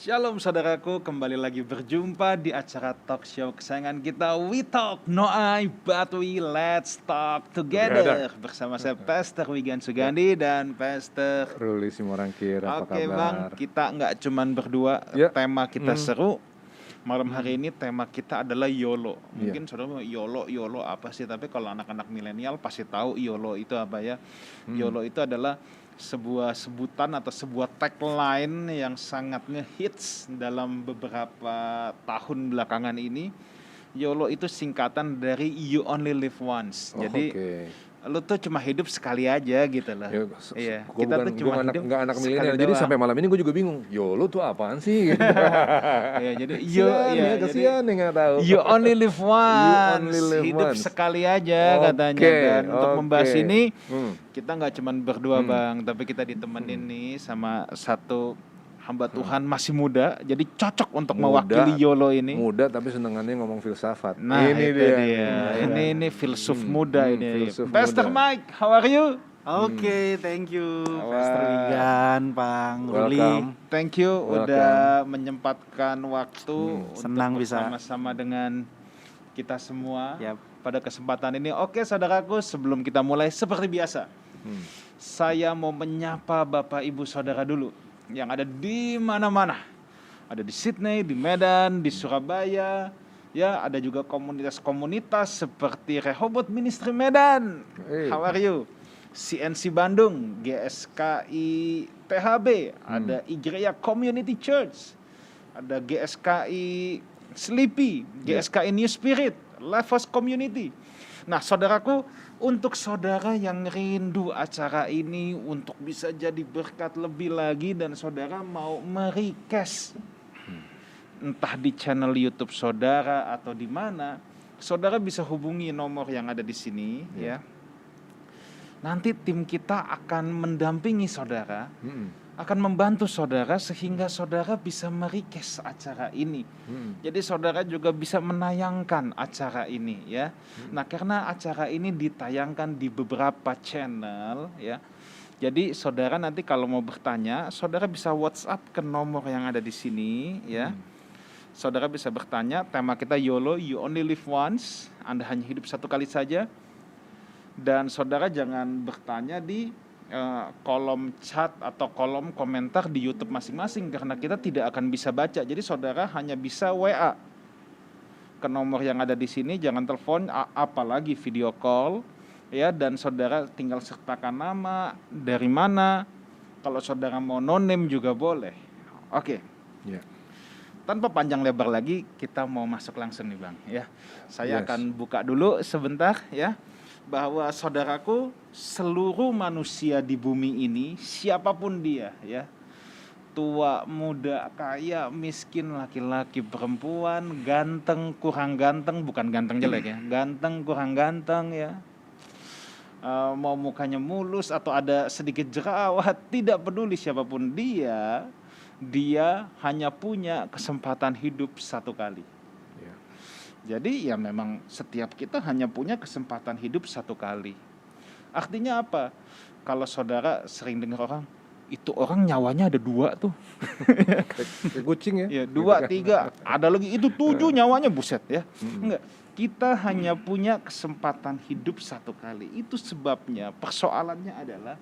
Shalom saudaraku, kembali lagi berjumpa di acara talk show kesayangan kita We Talk No I But We Let's Talk Together bersama saya Pastor Wigan Sugandi dan Pastor Ruli Simorangkir, apa Oke Bang, kabar? kita nggak cuman berdua, Ya. tema kita seru. Malam hari ini tema kita adalah YOLO. Mungkin saudara mau YOLO apa sih? Tapi kalau anak-anak milenial pasti tahu YOLO itu apa ya. YOLO itu adalah sebuah sebutan atau sebuah tagline yang sangat ngehits dalam beberapa tahun belakangan ini. YOLO itu singkatan dari You Only Live Once. Jadi lu tuh cuma hidup sekali aja gitu loh. Iya, Kita tuh cuma hidup nggak anak sekali milenial. Jadi doang. sampai malam ini gue juga bingung. YOLO tuh apaan sih? Gitu. Ya, jadi kasihan nih nggak tahu. You only live once. only live Hidup once. sekali aja katanya. Dan untuk membahas ini kita nggak cuma berdua Bang, tapi kita ditemenin nih sama satu hamba Tuhan masih muda, jadi cocok untuk mewakili YOLO ini. Muda tapi senengannya ngomong filsafat. Nah, ini dia. Ini filsuf muda ini. Pastor Mike, how are you? Oke, thank you Pastor Wigan, Bang Ruli. Thank you udah menyempatkan waktu Senang untuk bisa bersama-sama dengan kita semua Yap. pada kesempatan ini. Oke, saudaraku, sebelum kita mulai seperti biasa, saya mau menyapa Bapak Ibu Saudara dulu yang ada di mana-mana. Ada di Sydney, di Medan, di Surabaya. Ya, ada juga komunitas-komunitas seperti Rehoboth Ministry Medan. How are you? CNC Bandung, GSKI THB, ada Igreja Community Church, ada GSKI Sleepy, GSKI New Spirit, Lifehouse Community. Nah, saudaraku, untuk saudara yang rindu acara ini untuk bisa jadi berkat lebih lagi dan saudara mau merequest entah di channel YouTube saudara atau di mana, saudara bisa hubungi nomor yang ada di sini ya. Nanti tim kita akan mendampingi saudara, akan membantu saudara sehingga saudara bisa merequest acara ini. Jadi saudara juga bisa menayangkan acara ini ya. Nah, karena acara ini ditayangkan di beberapa channel ya. Jadi saudara nanti kalau mau bertanya, saudara bisa WhatsApp ke nomor yang ada di sini ya. Saudara bisa bertanya, tema kita YOLO, You Only Live Once. Anda hanya hidup satu kali saja. Dan saudara jangan bertanya di kolom chat atau kolom komentar di YouTube masing-masing karena kita tidak akan bisa baca. Jadi saudara hanya bisa WA ke nomor yang ada di sini, jangan telepon apalagi video call ya, dan saudara tinggal sertakan nama, dari mana. Kalau saudara mau no name juga boleh. Oke. Tanpa panjang lebar lagi, kita mau masuk langsung nih Bang ya. Saya akan buka dulu sebentar ya. Bahwa saudaraku, seluruh manusia di bumi ini, siapapun dia ya, tua, muda, kaya, miskin, laki-laki, perempuan, ganteng, kurang ganteng, bukan ganteng jelek ya, ganteng, kurang ganteng ya, mau mukanya mulus atau ada sedikit jerawat, tidak peduli siapapun dia hanya punya kesempatan hidup satu kali. Jadi ya memang setiap kita hanya punya kesempatan hidup satu kali. Artinya apa? Kalau saudara sering dengar orang, itu orang nyawanya ada 2 tuh. Kayak kucing ya? 2, 3, ada lagi itu 7 nyawanya, buset ya. Enggak, kita hanya punya kesempatan hidup satu kali. Itu sebabnya persoalannya adalah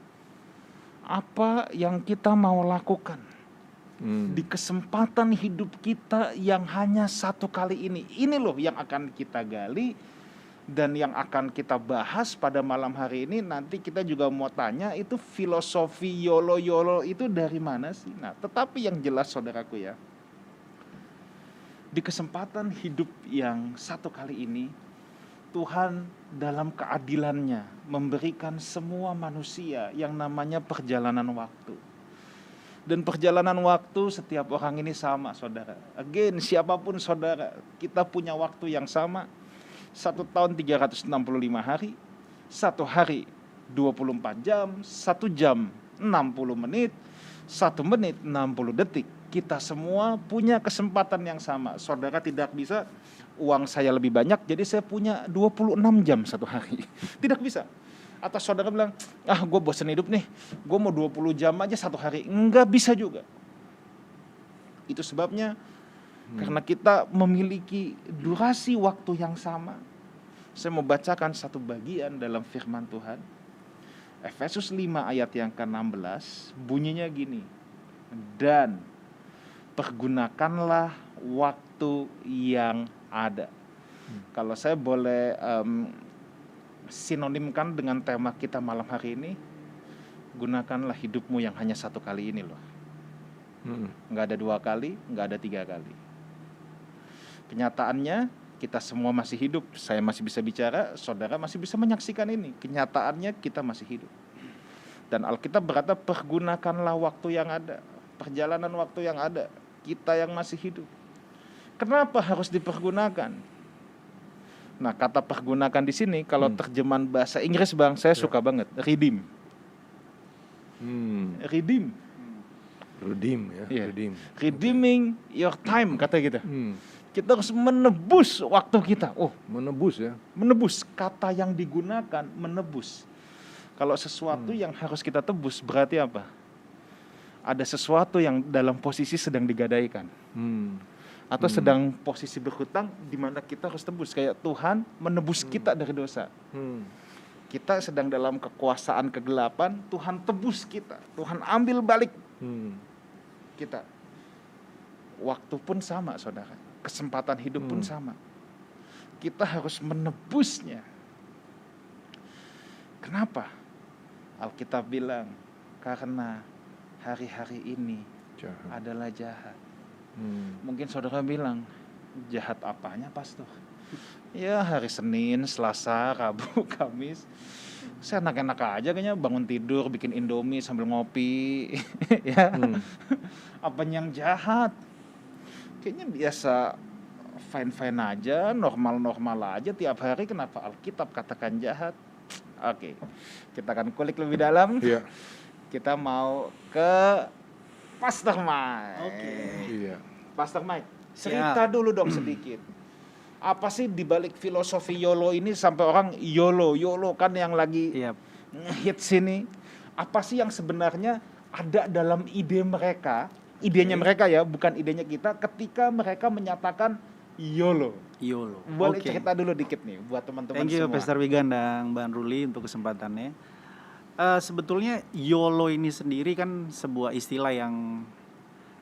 apa yang kita mau lakukan di kesempatan hidup kita yang hanya satu kali ini. Ini loh yang akan kita gali dan yang akan kita bahas pada malam hari ini. Nanti kita juga mau tanya itu filosofi YOLO itu dari mana sih. Nah, tetapi yang jelas saudaraku ya, di kesempatan hidup yang satu kali ini, Tuhan dalam keadilannya memberikan semua manusia yang namanya perjalanan waktu. Dan perjalanan waktu setiap orang ini sama saudara. Again, siapapun saudara, kita punya waktu yang sama. 1 tahun 365 hari, 1 hari 24 jam, 1 jam 60 menit, 1 menit 60 detik. Kita semua punya kesempatan yang sama. Saudara tidak bisa, uang saya lebih banyak, jadi saya punya 26 jam 1 hari. Tidak bisa. Atau saudara bilang, gue bosan hidup nih, gue mau 20 jam aja 1 hari. Enggak bisa juga. Itu sebabnya karena kita memiliki durasi waktu yang sama. Saya mau bacakan satu bagian dalam firman Tuhan. Efesus 5 ayat yang ke-16 bunyinya gini. Dan pergunakanlah waktu yang ada. Kalau saya boleh sinonimkan dengan tema kita malam hari ini, gunakanlah hidupmu yang hanya satu kali ini loh. Nggak ada 2 kali, nggak ada 3 kali. Kenyataannya kita semua masih hidup. Saya masih bisa bicara, saudara masih bisa menyaksikan ini. Kenyataannya kita masih hidup. Dan Alkitab berkata pergunakanlah waktu yang ada. Perjalanan waktu yang ada. Kita yang masih hidup. Kenapa harus dipergunakan? Nah, kata pergunakan di sini kalau terjemahan bahasa Inggris Bang, saya suka banget. Redeem. Redeem. Redeem ya, Yeah. redeem. Redeeming your time kata kita. Kita harus menebus waktu kita. Menebus ya. Menebus, kata yang digunakan menebus. Kalau sesuatu yang harus kita tebus berarti apa? Ada sesuatu yang dalam posisi sedang digadaikan. Atau sedang posisi berhutang di mana kita harus tebus. Kayak Tuhan menebus kita dari dosa. Kita sedang dalam kekuasaan kegelapan, Tuhan tebus kita. Tuhan ambil balik kita. Waktu pun sama, saudara. Kesempatan hidup pun sama. Kita harus menebusnya. Kenapa? Alkitab bilang, karena hari-hari ini Jahat. adalah jahat. Mungkin saudara bilang, jahat apanya pastor? Ya hari Senin, Selasa, Rabu, Kamis. Saya enak-enak aja kayaknya bangun tidur, bikin Indomie sambil ngopi. Ya. Apa yang jahat? Kayaknya biasa fine-fine aja, normal-normal aja tiap hari. Kenapa Alkitab katakan jahat? Oke, kita akan kulik lebih dalam. Iya. Kita mau ke Pastor Mike. Iya. Pastor Mike, cerita dulu dong sedikit. Apa sih dibalik filosofi YOLO ini sampai orang YOLO kan yang lagi ngehits sini. Apa sih yang sebenarnya ada dalam ide mereka? Idenya mereka ya, bukan idenya kita ketika mereka menyatakan YOLO. Boleh cerita dulu dikit nih buat teman-teman semua. Thank you Pastor Wigan dan Mbak Ruli untuk kesempatannya. Sebetulnya YOLO ini sendiri kan sebuah istilah yang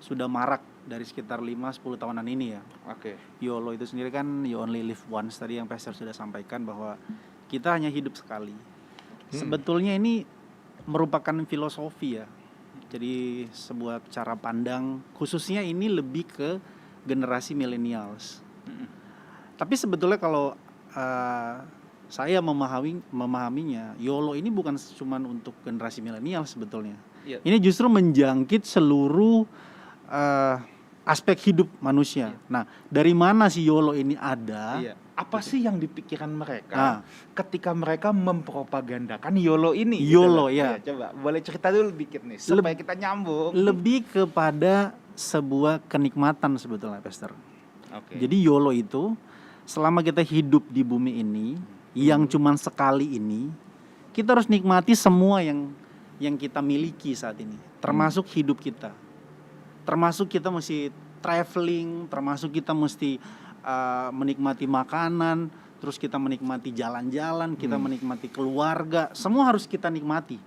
sudah marak dari sekitar 5-10 tahunan ini ya. Oke. YOLO itu sendiri kan you only live once, tadi yang Pastor sudah sampaikan bahwa kita hanya hidup sekali. Sebetulnya ini merupakan filosofi ya. Jadi sebuah cara pandang, khususnya ini lebih ke generasi millennials. Tapi sebetulnya kalau saya memahaminya, YOLO ini bukan cuma untuk generasi milenial sebetulnya. Ini justru menjangkit seluruh aspek hidup manusia. Nah, dari mana sih YOLO ini ada? Apa sih yang dipikiran mereka ketika mereka mempropagandakan YOLO ini? YOLO gitu ya. Coba boleh cerita dulu dikit nih supaya kita nyambung. Lebih kepada sebuah kenikmatan sebetulnya, Pastor. Jadi YOLO itu selama kita hidup di bumi ini yang cuman sekali ini, kita harus nikmati semua yang kita miliki saat ini, termasuk hidup kita. Termasuk kita mesti traveling, termasuk kita mesti menikmati makanan, terus kita menikmati jalan-jalan, kita menikmati keluarga, semua harus kita nikmati.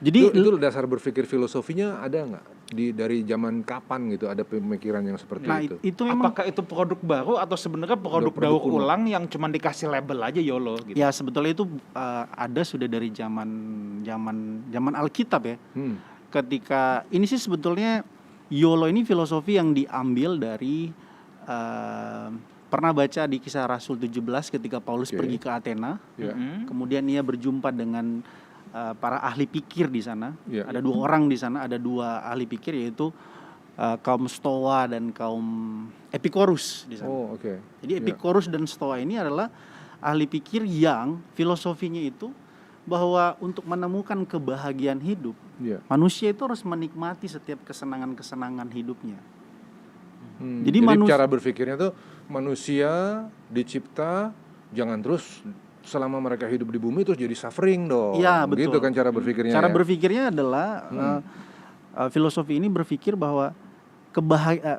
Jadi itu dasar berpikir filosofinya ada nggak dari zaman kapan gitu ada pemikiran yang seperti itu? Itu memang, apakah itu produk baru atau sebenarnya produk daur ulang yang cuma dikasih label aja YOLO gitu? Ya sebetulnya itu ada sudah dari zaman Alkitab ya. Ketika ini sih sebetulnya YOLO ini filosofi yang diambil dari pernah baca di Kisah Rasul 17 ketika Paulus pergi ke Athena. Kemudian ia berjumpa dengan para ahli pikir di sana. Ada 2 orang di sana, ada 2 ahli pikir yaitu kaum Stoa dan kaum Epikorus di sana. Jadi Epikorus dan Stoa ini adalah ahli pikir yang filosofinya itu bahwa untuk menemukan kebahagiaan hidup, manusia itu harus menikmati setiap kesenangan-kesenangan hidupnya. Jadi cara berpikirnya tuh manusia dicipta jangan terus selama mereka hidup di bumi terus jadi suffering dong. Ya, betul. Gitu kan cara berpikirnya. Cara berpikirnya adalah filosofi ini berpikir bahwa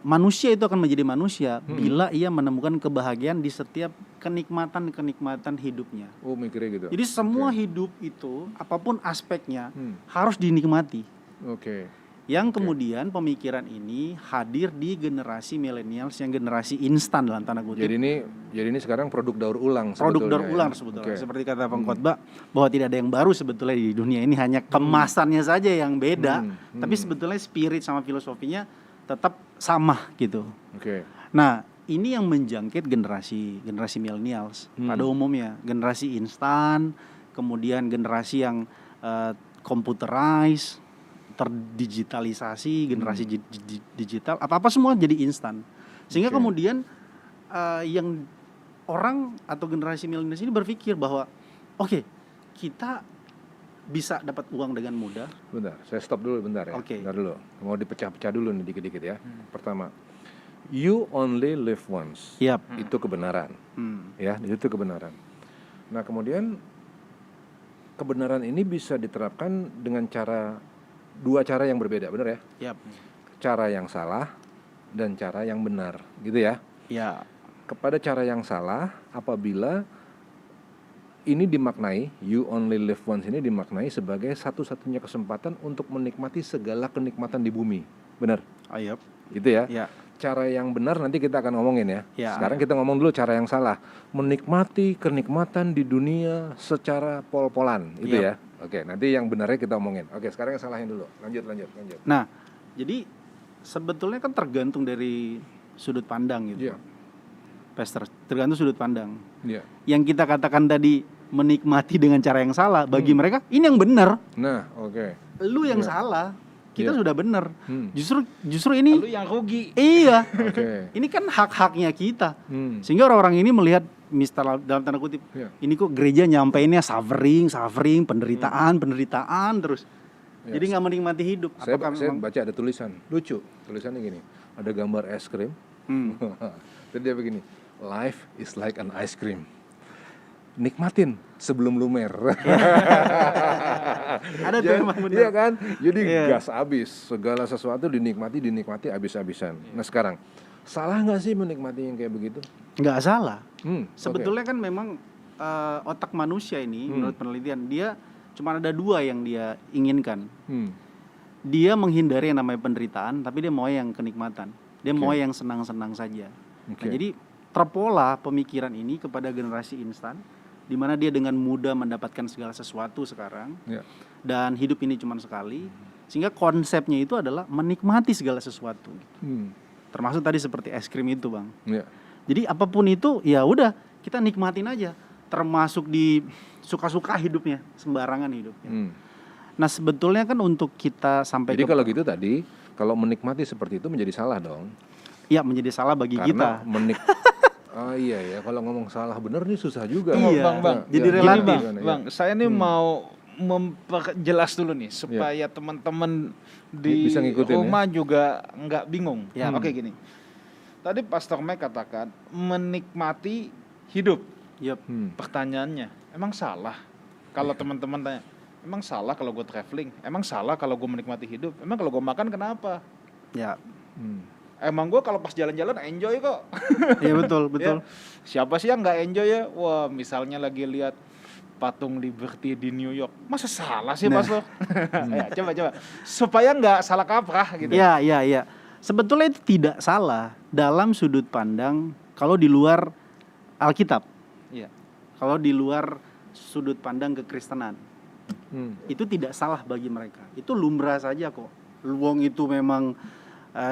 manusia itu akan menjadi manusia bila ia menemukan kebahagiaan di setiap kenikmatan hidupnya. Oh, mikirnya gitu. Jadi semua hidup itu apapun aspeknya harus dinikmati. Oke. Yang kemudian pemikiran ini hadir di generasi millennials yang generasi instan dalam tanda kutip. Jadi ini sekarang produk daur ulang Produk daur sebetulnya, ulang ya? sebetulnya. Oke. Seperti kata Bang Khotbah bahwa tidak ada yang baru sebetulnya di dunia ini, hanya kemasannya saja yang beda. Tapi sebetulnya spirit sama filosofinya tetap sama gitu. Oke. Nah, ini yang menjangkit generasi millennials pada umumnya, generasi instan, kemudian generasi yang computerized, terdigitalisasi, generasi digital, apa-apa semua jadi instan. Sehingga kemudian yang orang atau generasi milenial ini berpikir bahwa oke, kita bisa dapat uang dengan mudah. Bentar, saya stop dulu bentar ya. Oke. Bentar dulu. Mau dipecah-pecah dulu nih dikit-dikit ya. Pertama, you only live once. Yap. Itu kebenaran. Ya, itu kebenaran. Nah, kemudian kebenaran ini bisa diterapkan dengan dua cara yang berbeda, benar ya? Yap. Cara yang salah dan cara yang benar, gitu ya. Ya. Kepada cara yang salah apabila ini dimaknai, you only live once ini dimaknai sebagai satu-satunya kesempatan untuk menikmati segala kenikmatan di bumi. Benar? Ayap. Gitu ya. Ya. Cara yang benar nanti kita akan ngomongin ya. Ya. Sekarang kita ngomong dulu cara yang salah. Menikmati kenikmatan di dunia secara pol-polan, itu ya. Oke, nanti yang benarnya kita omongin. Oke, sekarang yang salahnya dulu. Lanjut. Nah, jadi sebetulnya kan tergantung dari sudut pandang gitu. Iya. Pastor, tergantung sudut pandang. Iya. Yang kita katakan tadi menikmati dengan cara yang salah, bagi mereka ini yang benar. Nah, oke. Lu yang salah. Kita Iya. sudah benar. Justru ini Lu yang rugi. iya. Oke. Ini kan hak-haknya kita. Sehingga orang-orang ini melihat misalnya dalam tanda kutip, Iya. ini kok gereja nyampeinnya suffering, penderitaan terus. Iya. Jadi nggak menikmati hidup. Saya Apakah memang- baca ada tulisan lucu. Tulisannya gini. Ada gambar es krim. Jadi dia begini. Life is like an ice cream. Nikmatin sebelum lumer. Ada tuh emang benar. Iya kan? Jadi Iya. gas habis. Segala sesuatu dinikmati habis-habisan. Nah sekarang, salah nggak sih menikmati yang kayak begitu? Nggak salah. oke. Sebetulnya kan memang otak manusia ini menurut penelitian dia cuma ada dua yang dia inginkan. Dia menghindari yang namanya penderitaan, tapi dia mau yang kenikmatan. Dia mau yang senang-senang saja. Nah, Oke. jadi terpola pemikiran ini kepada generasi instan, di mana dia dengan mudah mendapatkan segala sesuatu sekarang, Ya. dan hidup ini cuma sekali, sehingga konsepnya itu adalah menikmati segala sesuatu. Termasuk tadi seperti es krim itu, Bang. Ya. Jadi apapun itu ya udah kita nikmatin aja, termasuk di suka-suka hidupnya, sembarangan hidupnya. Nah sebetulnya kan untuk kita sampai Jadi kalau gitu tadi, kalau menikmati seperti itu menjadi salah dong. ya menjadi salah bagi Karena kita. iya ya, kalau ngomong salah benar nih susah juga. Iya. Bang. Jadi Gini, relatif. Bang, saya nih mau memperjelas dulu nih supaya teman-teman di Bisa ngikutin, rumah juga nggak bingung. Ya. Oke gini. Tadi Pastor Mike katakan menikmati hidup. Yep. Pertanyaannya, emang salah kalau teman-teman tanya, emang salah kalau gue traveling? Emang salah kalau gue menikmati hidup? Emang kalau gue makan kenapa? Ya. Emang gue kalau pas jalan-jalan enjoy kok. Iya betul. Ya, siapa sih yang nggak enjoy ya? Wah, misalnya lagi lihat patung Liberty di New York, masa salah sih Pastor? Ya, coba supaya nggak salah kaprah gitu. Ya. Sebetulnya itu tidak salah dalam sudut pandang kalau di luar Alkitab. Iya. Kalau di luar sudut pandang kekristenan. Itu tidak salah bagi mereka. Itu lumrah saja kok. Wong itu memang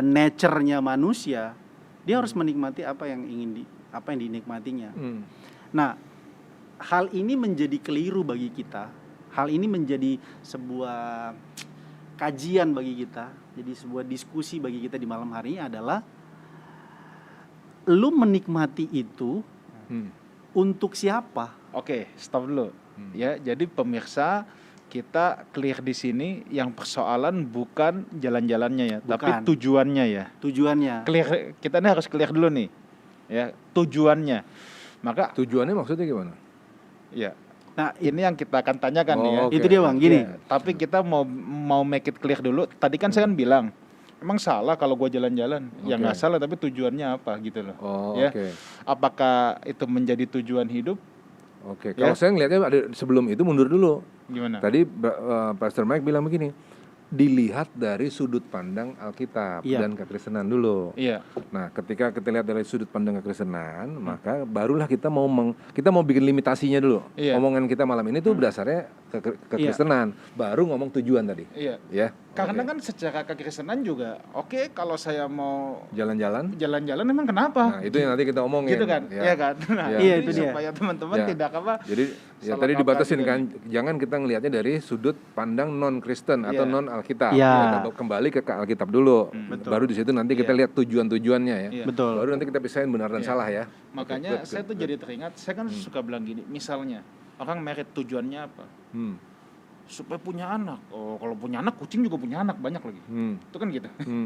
nature-nya manusia, dia harus menikmati apa yang dinikmatinya. Nah, hal ini menjadi keliru bagi kita. Hal ini menjadi sebuah kajian bagi kita, jadi sebuah diskusi bagi kita di malam hari ini adalah lu menikmati itu untuk siapa? Oke, stop dulu. Ya, jadi pemirsa kita clear di sini yang persoalan bukan jalan-jalannya ya, tapi Bukan. tujuannya ya. Tujuannya. Clear, kita ini harus clear dulu nih. Ya, tujuannya. Maka Tujuannya maksudnya gimana? ya, Nah, ini yang kita akan tanyakan nih ya. Oke. itu dia Bang, gini. Ya, tapi kita mau make it clear dulu. Tadi kan saya kan bilang emang salah kalau gue jalan-jalan? Ya Oke. nggak salah, tapi tujuannya apa gitu loh. Oh, Ya, oke. apakah itu menjadi tujuan hidup? Oke. Ya. Kalau saya ngelihatnya ada sebelum itu mundur dulu. Gimana? Tadi Pastor Mike bilang begini, dilihat dari sudut pandang Alkitab Iya. dan kekristenan dulu. Iya, Nah, ketika kita lihat dari sudut pandang kekristenan, maka barulah kita mau bikin limitasinya dulu. Iya. Omongan kita malam ini tuh berdasarnya kekristenan, baru ngomong tujuan tadi. iya. Ya. Karena Oke. kan secara kekristenan juga, oke kalau saya mau Jalan-jalan. jalan-jalan emang kenapa? Nah, itu yang nanti kita omongin. Gitu kan, Ya. iya kan. Nah, Ya. Iya, jadi itu dia. supaya teman-teman Ya. tidak apa. Jadi ya salah tadi kaprah dibatasin juga kan, nih. jangan kita ngelihatnya dari sudut pandang non Kristen atau Iya. non Alkitab. Iya. Kita kembali ke Alkitab dulu. Betul. Baru di situ nanti kita Iya. lihat tujuan-tujuannya ya. Iya. Betul. Baru nanti kita pisahin benar dan Iya. salah ya. Makanya Good, saya good, tuh good. jadi teringat, saya kan suka bilang gini, misalnya orang merit tujuannya apa? Hmm. Supaya punya anak. Oh, kalau punya anak, kucing juga punya anak banyak lagi. Hmm. Itu kan gitu. Hmm.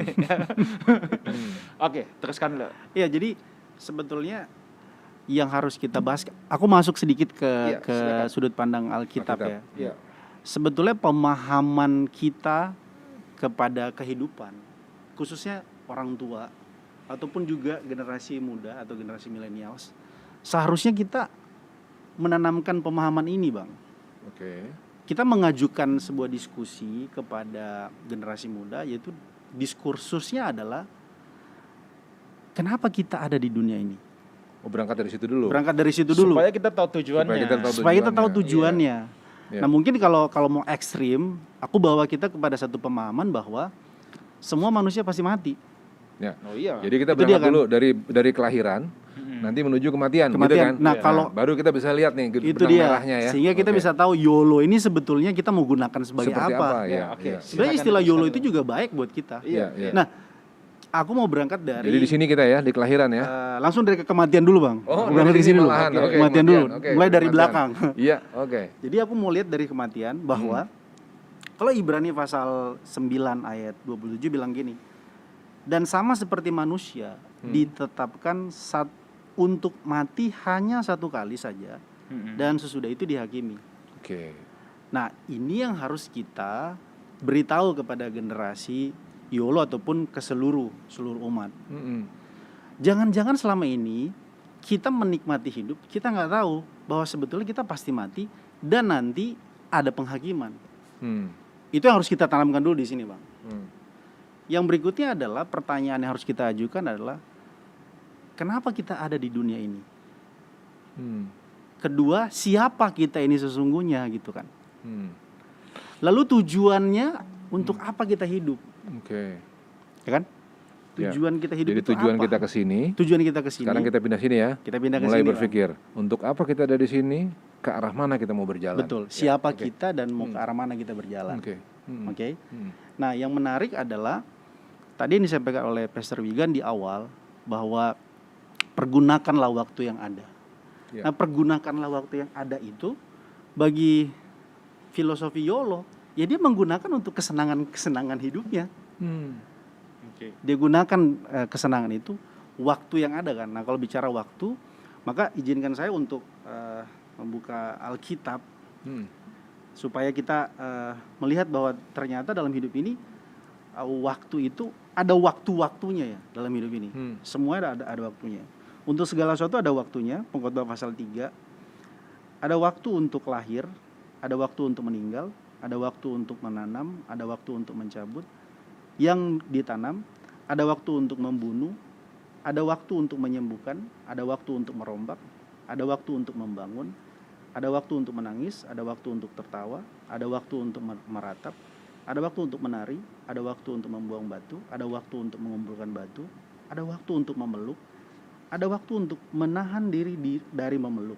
Oke, teruskan lo. Iya, jadi sebetulnya yang harus kita bahas, aku masuk sedikit Iya, ke silakan. sudut pandang Alkitab ya. Iya. Sebetulnya pemahaman kita kepada kehidupan, khususnya orang tua ataupun juga generasi muda atau generasi milenials, seharusnya kita menanamkan pemahaman ini, Bang. Oke. Kita mengajukan sebuah diskusi kepada generasi muda, yaitu diskursusnya adalah kenapa kita ada di dunia ini. Oh, berangkat dari situ dulu. Berangkat dari situ dulu. Supaya kita tahu tujuannya. Supaya kita tahu Supaya kita tahu tujuannya. tujuannya. Iya. Nah, mungkin kalau mau ekstrim, aku bawa kita kepada satu pemahaman bahwa semua manusia pasti mati. Ya. Oh iya. Jadi kita Itu dia berangkat kan. dulu dari kelahiran, nanti menuju kematian, gitu Kematian. kan? Nah, Iya. kalau baru kita bisa lihat nih itu benang dia, merahnya ya. sehingga kita Oke. bisa tahu YOLO ini sebetulnya kita mau gunakan sebagai Seperti apa? Ya, Ya, oke. ya. Sebenarnya Silakan istilah diteruskan YOLO dulu. itu juga baik buat kita. Iya, iya. Nah, aku mau berangkat dari Jadi di sini kita ya di kelahiran ya. langsung dari kematian dulu, Bang. Oh, Aku berangkat dari ke sini sini dulu. malahan. Oke, Kematian dulu. oke, Mulai dari kematian. belakang. Iya, oke. Jadi aku mau lihat dari kematian bahwa kalau Ibrani pasal 9 ayat 27 bilang gini. Dan sama seperti manusia ditetapkan untuk mati hanya satu kali saja dan sesudah itu dihakimi. Oke. Nah, ini yang harus kita beritahu kepada generasi YOLO ataupun ke seluruh umat. Mm-mm. Jangan-jangan selama ini kita menikmati hidup, kita nggak tahu bahwa sebetulnya kita pasti mati dan nanti ada penghakiman. Hmm. Itu yang harus kita tanamkan dulu di sini, Bang. Hmm. Yang berikutnya adalah pertanyaan yang harus kita ajukan adalah kenapa kita ada di dunia ini? Hmm. Kedua, siapa kita ini sesungguhnya gitu kan? Hmm. Lalu tujuannya untuk apa kita hidup? Oke. Ya kan? Ya. Tujuan kita hidup Jadi itu tujuan apa? kita ke sini. Tujuan kita ke sini. Sekarang kita pindah sini ya. Kita pindah ke Mulai sini, Bang. berpikir, untuk apa kita ada di sini? Ke arah mana kita mau berjalan? Betul. Ya, Siapa oke. kita dan mau ke arah mana kita berjalan? Oke. Hmm. Oke. Hmm. Nah, yang menarik adalah tadi yang disampaikan oleh Pastor Wigan di awal bahwa pergunakanlah waktu yang ada. Ya. Nah, pergunakanlah waktu yang ada itu bagi filosofi YOLO, ya dia menggunakan untuk kesenangan hidupnya. Hmm. Oke. Dia gunakan kesenangan itu waktu yang ada kan. Nah, kalau bicara waktu, maka izinkan saya untuk membuka Alkitab Hmm. supaya kita melihat bahwa ternyata dalam hidup ini waktu itu ada waktu-waktunya ya dalam hidup ini. Semua ada waktunya. Untuk segala sesuatu ada waktunya. Pengkhotbah pasal 3. Ada waktu untuk lahir, ada waktu untuk meninggal, ada waktu untuk menanam, ada waktu untuk mencabut yang ditanam, ada waktu untuk membunuh, ada waktu untuk menyembuhkan, ada waktu untuk merombak, ada waktu untuk membangun, ada waktu untuk menangis, ada waktu untuk tertawa, ada waktu untuk meratap, ada waktu untuk menari, ada waktu untuk membuang batu, ada waktu untuk mengumpulkan batu, ada waktu untuk memeluk, ada waktu untuk menahan diri dari memeluk,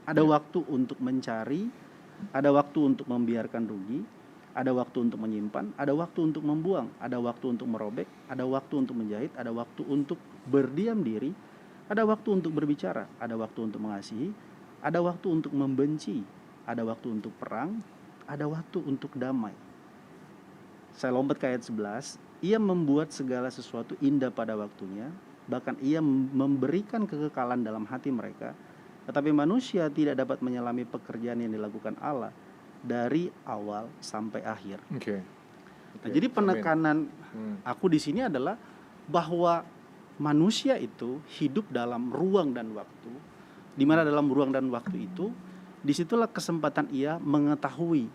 ada waktu untuk mencari, ada waktu untuk membiarkan rugi, ada waktu untuk menyimpan, ada waktu untuk membuang, ada waktu untuk merobek, ada waktu untuk menjahit, ada waktu untuk berdiam diri, ada waktu untuk berbicara, ada waktu untuk mengasihi, ada waktu untuk membenci, ada waktu untuk perang, ada waktu untuk damai. Saya lompat ke ayat 11. Ia membuat segala sesuatu indah pada waktunya, bahkan ia memberikan kekekalan dalam hati mereka. Tetapi manusia tidak dapat menyelami pekerjaan yang dilakukan Allah dari awal sampai akhir. Oke. Nah, jadi penekanan aku di sini adalah bahwa manusia itu hidup dalam ruang dan waktu, di mana dalam ruang dan waktu itu disitulah kesempatan ia mengetahui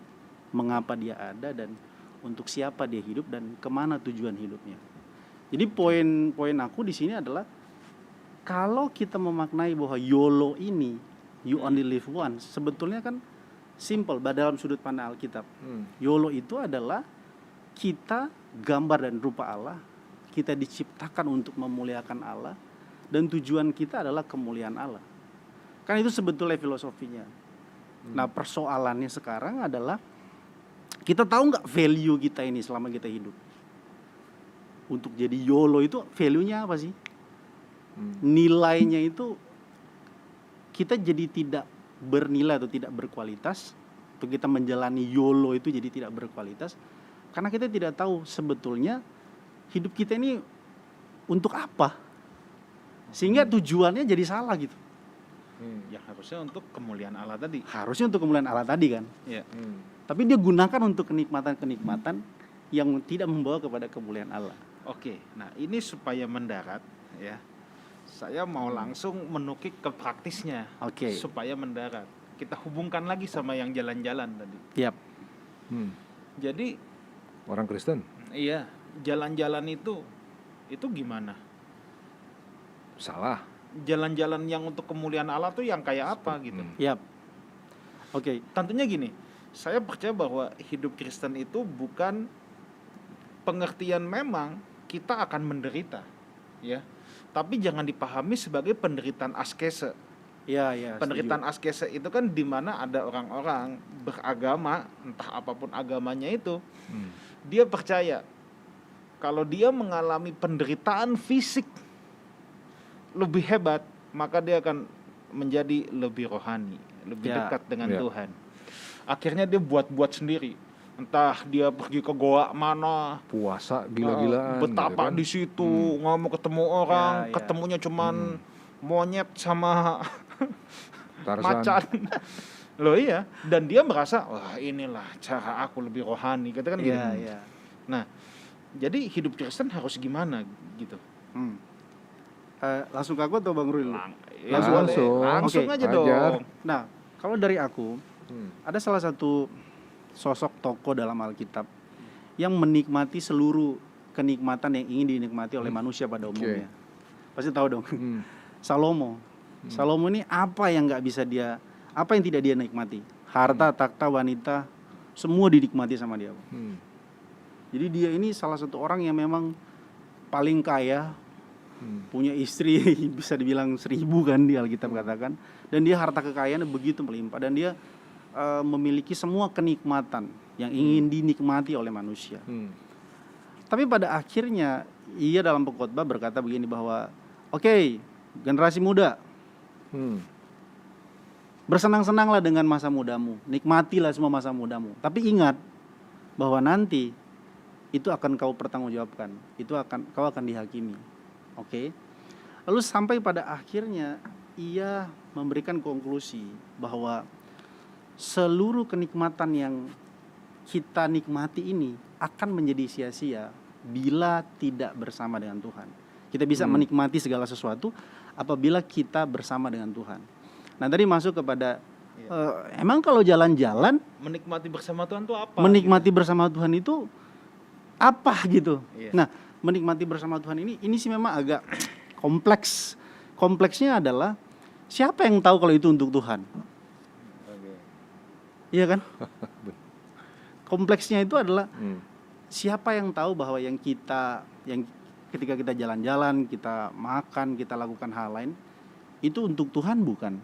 mengapa dia ada dan untuk siapa dia hidup dan kemana tujuan hidupnya. Jadi poin aku di sini adalah kalau kita memaknai bahwa YOLO ini, you only live once, sebetulnya kan simple dalam sudut pandang Alkitab. YOLO itu adalah kita gambar dan rupa Allah, kita diciptakan untuk memuliakan Allah, dan tujuan kita adalah kemuliaan Allah. Kan itu sebetulnya filosofinya. Nah, persoalannya sekarang adalah kita tahu nggak value kita ini selama kita hidup. Untuk jadi YOLO itu value-nya apa sih? Nilainya itu kita jadi tidak bernilai atau tidak berkualitas. Atau kita menjalani YOLO itu jadi tidak berkualitas. Karena kita tidak tahu sebetulnya hidup kita ini untuk apa. Sehingga tujuannya jadi salah gitu. Ya harusnya untuk kemuliaan Allah tadi. Harusnya untuk kemuliaan Allah tadi kan. Ya. Tapi dia gunakan untuk kenikmatan-kenikmatan yang tidak membawa kepada kemuliaan Allah. Oke, nah ini supaya mendarat ya. Saya mau langsung menukik ke praktisnya. Oke. Supaya mendarat. Kita hubungkan lagi sama yang jalan-jalan tadi. Yap. Jadi Orang Kristen. iya, jalan-jalan itu gimana? Salah. Jalan-jalan yang untuk kemuliaan Allah tuh yang kayak apa gitu. Yap. Oke. Tentunya gini, saya percaya bahwa hidup Kristen itu bukan pengertian memang kita akan menderita, ya. Tapi jangan dipahami sebagai penderitaan askese. Ya, ya. Penderitaan askese itu kan di mana ada orang-orang beragama, entah apapun agamanya itu, dia percaya kalau dia mengalami penderitaan fisik lebih hebat, maka dia akan menjadi lebih rohani, lebih dekat dengan Tuhan. Akhirnya dia buat-buat sendiri. Entah dia pergi ke goa mana, Puasa gila-gilaan. betapa gitu kan. di situ, nggak mau ketemu orang, ketemunya cuman monyet sama Tarzan. macan. Loh iya, dan dia merasa wah inilah cara aku lebih rohani, gitu kan gitu. Iya. Nah, jadi hidup Kristen harus gimana gitu? Langsung ke aku atau Bang Rul? Langsung Oke. aja Ajar. dong. Nah, kalau dari aku, ada salah satu sosok tokoh dalam Alkitab yang menikmati seluruh kenikmatan yang ingin dinikmati oleh manusia pada umumnya. Pasti tahu dong. Salomo. Salomo ini apa yang tidak dia nikmati? Harta, takhta, wanita, semua dinikmati sama dia. Jadi dia ini salah satu orang yang memang paling kaya, punya istri bisa dibilang 1000 kan di Alkitab katakan, dan dia harta kekayaannya begitu melimpah, dan dia memiliki semua kenikmatan yang ingin dinikmati oleh manusia. Tapi pada akhirnya ia dalam pengkhotbah berkata begini bahwa oke, generasi muda, bersenang-senanglah dengan masa mudamu, nikmatilah semua masa mudamu, tapi ingat bahwa nanti itu akan kau pertanggungjawabkan, kau akan dihakimi. Oke. Lalu sampai pada akhirnya ia memberikan konklusi bahwa seluruh kenikmatan yang kita nikmati ini akan menjadi sia-sia bila tidak bersama dengan Tuhan. Kita bisa menikmati segala sesuatu apabila kita bersama dengan Tuhan. Nah, tadi masuk kepada emang kalau jalan-jalan Menikmati bersama Tuhan itu apa? menikmati bersama Tuhan itu apa gitu. Iya. Nah, menikmati bersama Tuhan ini sih memang agak kompleks. Kompleksnya adalah siapa yang tahu kalau itu untuk Tuhan? Iya kan? Kompleksnya itu adalah siapa yang tahu bahwa yang ketika kita jalan-jalan, kita makan, kita lakukan hal lain itu untuk Tuhan bukan?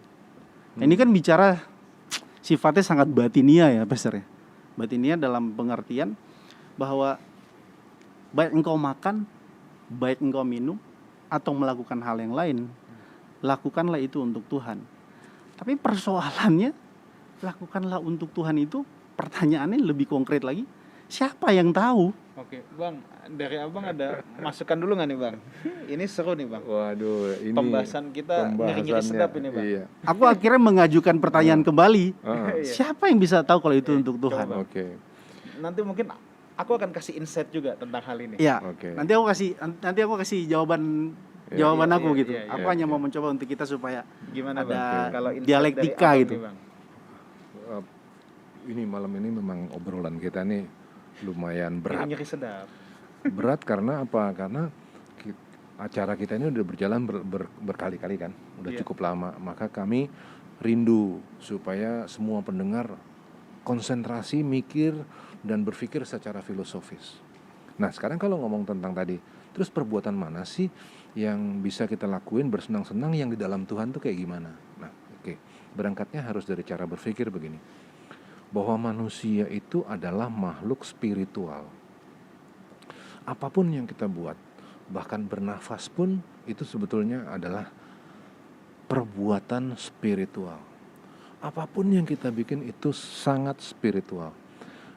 Nah, ini kan bicara sifatnya sangat batinia ya, Pastor ya. Batinia dalam pengertian bahwa baik engkau makan, baik engkau minum atau melakukan hal yang lain, lakukanlah itu untuk Tuhan. Tapi persoalannya, lakukanlah untuk Tuhan itu, pertanyaannya lebih konkret lagi, siapa yang tahu? Oke, Bang, dari Abang ada masukan dulu nggak nih, Bang? Ini seru nih, Bang. Waduh, ini Pembahasan kita ngeri-ngeri sedap ini, Bang. Iya. Aku akhirnya mengajukan pertanyaan kembali, Iya. siapa yang bisa tahu kalau itu untuk Tuhan? coba. Oke. Nanti mungkin aku akan kasih insight juga tentang hal ini. Iya. Oke. Nanti aku kasih jawaban Iya, aku iya, gitu. iya, iya, Aku hanya iya. mau mencoba untuk kita supaya Gimana ada Bang? Kalau insight dialektika dari Abang gitu. nih, Bang? Ini malam ini memang obrolan kita nih lumayan berat. Nyeri sedap. Berat karena apa? Karena acara kita ini udah berjalan berkali-kali kan, udah Iya. cukup lama. Maka kami rindu supaya semua pendengar konsentrasi, mikir, dan berpikir secara filosofis. Nah sekarang kalau ngomong tentang tadi, terus perbuatan mana sih yang bisa kita lakuin bersenang-senang yang di dalam Tuhan tuh kayak gimana? Nah oke, berangkatnya harus dari cara berpikir begini, bahwa manusia itu adalah makhluk spiritual. Apapun yang kita buat, bahkan bernafas pun itu sebetulnya adalah perbuatan spiritual. Apapun yang kita bikin itu sangat spiritual.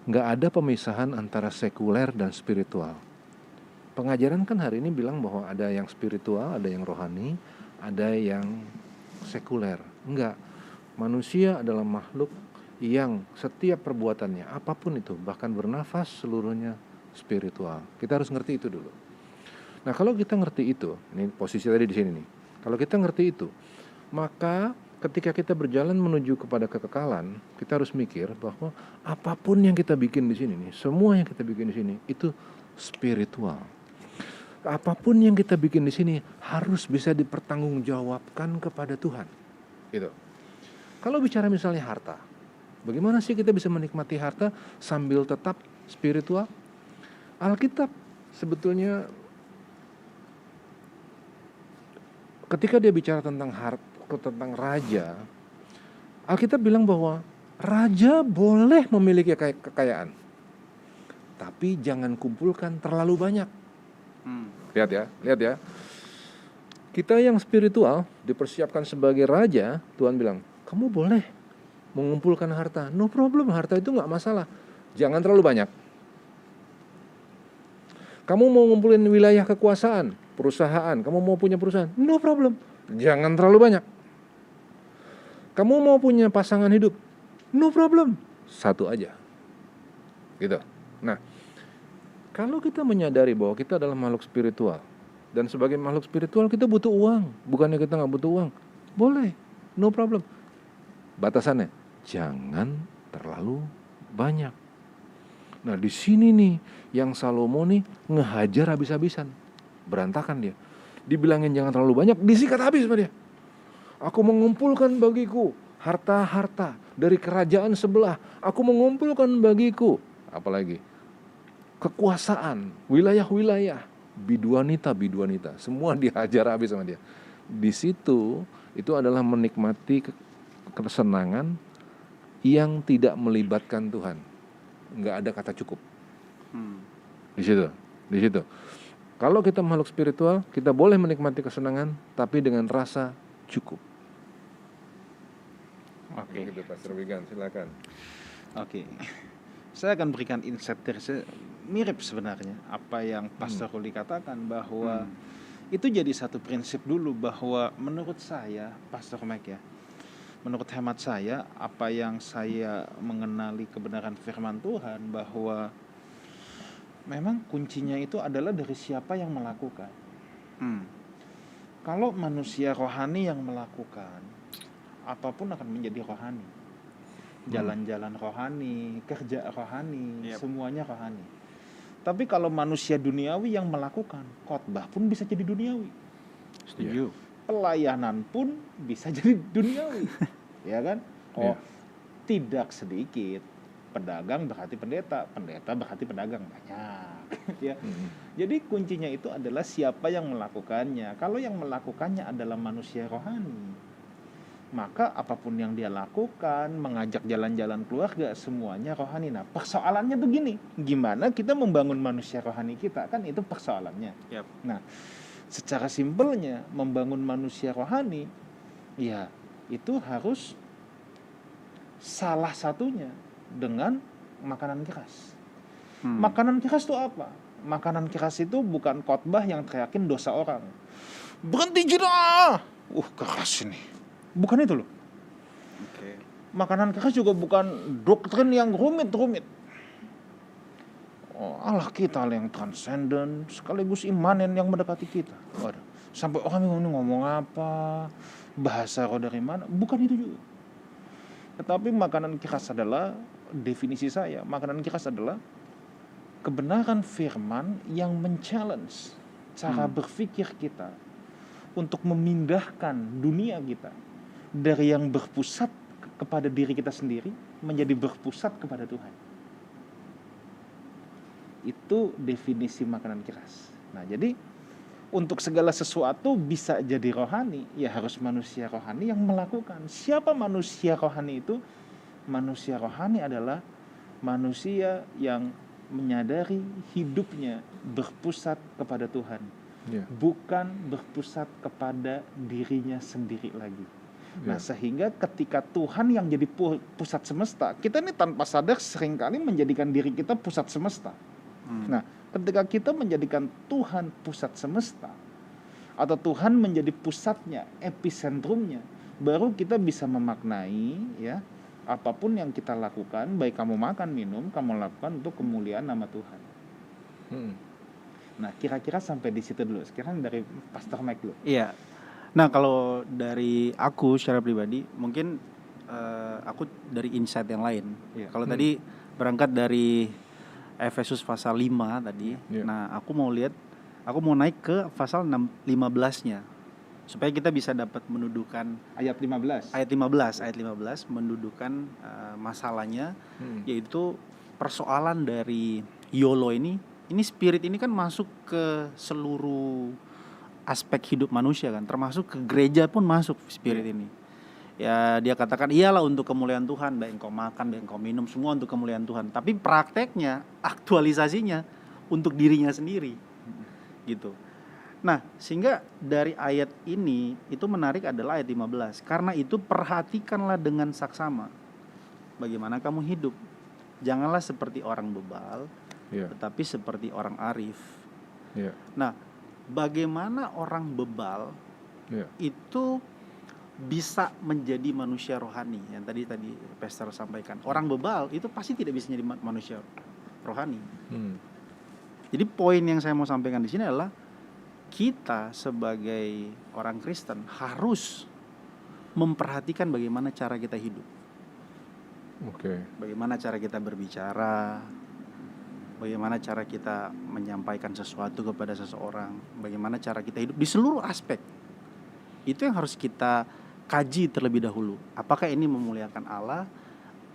Nggak ada pemisahan antara sekuler dan spiritual. Pengajaran kan hari ini bilang bahwa ada yang spiritual, ada yang rohani, ada yang sekuler. Enggak. Manusia adalah makhluk yang setiap perbuatannya, apapun itu, bahkan bernafas, seluruhnya spiritual. Kita harus ngerti itu dulu. Nah, kalau kita ngerti itu, ini posisi tadi di sini nih. Kalau kita ngerti itu, maka ketika kita berjalan menuju kepada kekekalan, kita harus mikir bahwa apapun yang kita bikin di sini nih, semua yang kita bikin di sini itu spiritual. Apapun yang kita bikin di sini harus bisa dipertanggungjawabkan kepada Tuhan. Gitu. Kalau bicara misalnya harta, bagaimana sih kita bisa menikmati harta sambil tetap spiritual? Alkitab sebetulnya ketika dia bicara tentang harta, tentang raja, Alkitab bilang bahwa raja boleh memiliki kekayaan, tapi jangan kumpulkan terlalu banyak. Lihat ya. Kita yang spiritual dipersiapkan sebagai raja, Tuhan bilang, kamu boleh mengumpulkan harta, no problem, harta itu nggak masalah, jangan terlalu banyak. Kamu mau ngumpulin wilayah kekuasaan, perusahaan, kamu mau punya perusahaan, no problem, jangan terlalu banyak. Kamu mau punya pasangan hidup, no problem, satu aja. Gitu. Nah, kalau kita menyadari bahwa kita adalah makhluk spiritual, dan sebagai makhluk spiritual kita butuh uang, bukannya kita nggak butuh uang, boleh, no problem. Batasannya, jangan terlalu banyak. Nah di sini nih, yang Salomo nih ngehajar habis-habisan, berantakan dia. Dibilangin jangan terlalu banyak, disikat habis sama dia. Aku mengumpulkan bagiku harta-harta dari kerajaan sebelah, aku mengumpulkan bagiku, apalagi kekuasaan, wilayah-wilayah, biduanita, semua dihajar habis sama dia. Di situ itu adalah menikmati kesenangan yang tidak melibatkan Tuhan. Nggak ada kata cukup. Di situ. Kalau kita makhluk spiritual, kita boleh menikmati kesenangan, tapi dengan rasa cukup. Oke. Gitu, Pastor Wigan, silakan. Oke. Saya akan berikan insight dari mirip sebenarnya apa yang Pastor Ruli katakan, bahwa itu jadi satu prinsip dulu, bahwa menurut saya, Pastor Mike ya, menurut hemat saya, apa yang saya mengenali kebenaran firman Tuhan, bahwa memang kuncinya itu adalah dari siapa yang melakukan. Kalau manusia rohani yang melakukan, apapun akan menjadi rohani. Jalan-jalan rohani, kerja rohani, semuanya rohani. Tapi kalau manusia duniawi yang melakukan, khotbah pun bisa jadi duniawi. Setuju. Pelayanan pun bisa jadi duniawi. Ya kan? Tidak sedikit. Pedagang berarti pendeta, pendeta berarti pedagang, banyak. Ya. Jadi kuncinya itu adalah siapa yang melakukannya. Kalau yang melakukannya adalah manusia rohani, maka apapun yang dia lakukan, mengajak jalan-jalan keluarga, semuanya rohani. Nah, persoalannya tuh gini, gimana kita membangun manusia rohani kita, kan itu persoalannya. Nah, secara simpelnya membangun manusia rohani, ya itu harus salah satunya dengan makanan keras. Makanan keras itu apa? Makanan keras itu bukan khotbah yang teriakin dosa orang. Berhenti jeda! Keras ini. Bukan itu loh. Makanan keras juga bukan doktrin yang rumit-rumit. Allah kita yang transenden sekaligus imanen yang mendekati kita. Waduh, sampai orang bingung ini ngomong apa, bahasa roh dari mana? Bukan itu juga. Tetapi makanan kiras adalah, definisi saya, makanan kiras adalah kebenaran firman yang men-challenge cara berpikir kita untuk memindahkan dunia kita dari yang berpusat kepada diri kita sendiri menjadi berpusat kepada Tuhan. Itu definisi makanan kiras. Nah, jadi untuk segala sesuatu bisa jadi rohani, ya harus manusia rohani yang melakukan. Siapa manusia rohani itu? Manusia rohani adalah manusia yang menyadari hidupnya berpusat kepada Tuhan, bukan berpusat kepada dirinya sendiri lagi. Nah, sehingga ketika Tuhan yang jadi pusat semesta, kita ini tanpa sadar seringkali menjadikan diri kita pusat semesta. Nah, ketika kita menjadikan Tuhan pusat semesta, atau Tuhan menjadi pusatnya, episentrumnya, baru kita bisa memaknai, ya, apapun yang kita lakukan, baik kamu makan, minum, kamu lakukan untuk kemuliaan nama Tuhan. Nah, kira-kira sampai di situ dulu. Sekarang dari Pastor Mike dulu. Iya. Nah, kalau dari aku secara pribadi, mungkin aku dari insight yang lain. Kalau tadi berangkat dari Efesus pasal 5 tadi. Nah, aku mau naik ke pasal 15-nya. Supaya kita bisa dapat mendudukan ayat 15 mendudukan masalahnya, yaitu persoalan dari YOLO ini spirit ini kan masuk ke seluruh aspek hidup manusia kan, termasuk ke gereja pun masuk spirit ini. Ya, dia katakan iyalah untuk kemuliaan Tuhan, baik engkau makan, baik engkau minum, semua untuk kemuliaan Tuhan. Tapi prakteknya, aktualisasinya untuk dirinya sendiri, gitu. Nah, sehingga dari ayat ini itu menarik adalah ayat 15. Karena itu perhatikanlah dengan saksama bagaimana kamu hidup. Janganlah seperti orang bebal, tetapi seperti orang arif. Nah, bagaimana orang bebal itu bisa menjadi manusia rohani yang tadi Pastor sampaikan. Orang bebal itu pasti tidak bisa menjadi manusia rohani. Jadi poin yang saya mau sampaikan di sini adalah kita sebagai orang Kristen harus memperhatikan bagaimana cara kita hidup. Bagaimana cara kita berbicara, bagaimana cara kita menyampaikan sesuatu kepada seseorang, bagaimana cara kita hidup di seluruh aspek. Itu yang harus kita kaji terlebih dahulu. Apakah ini memuliakan Allah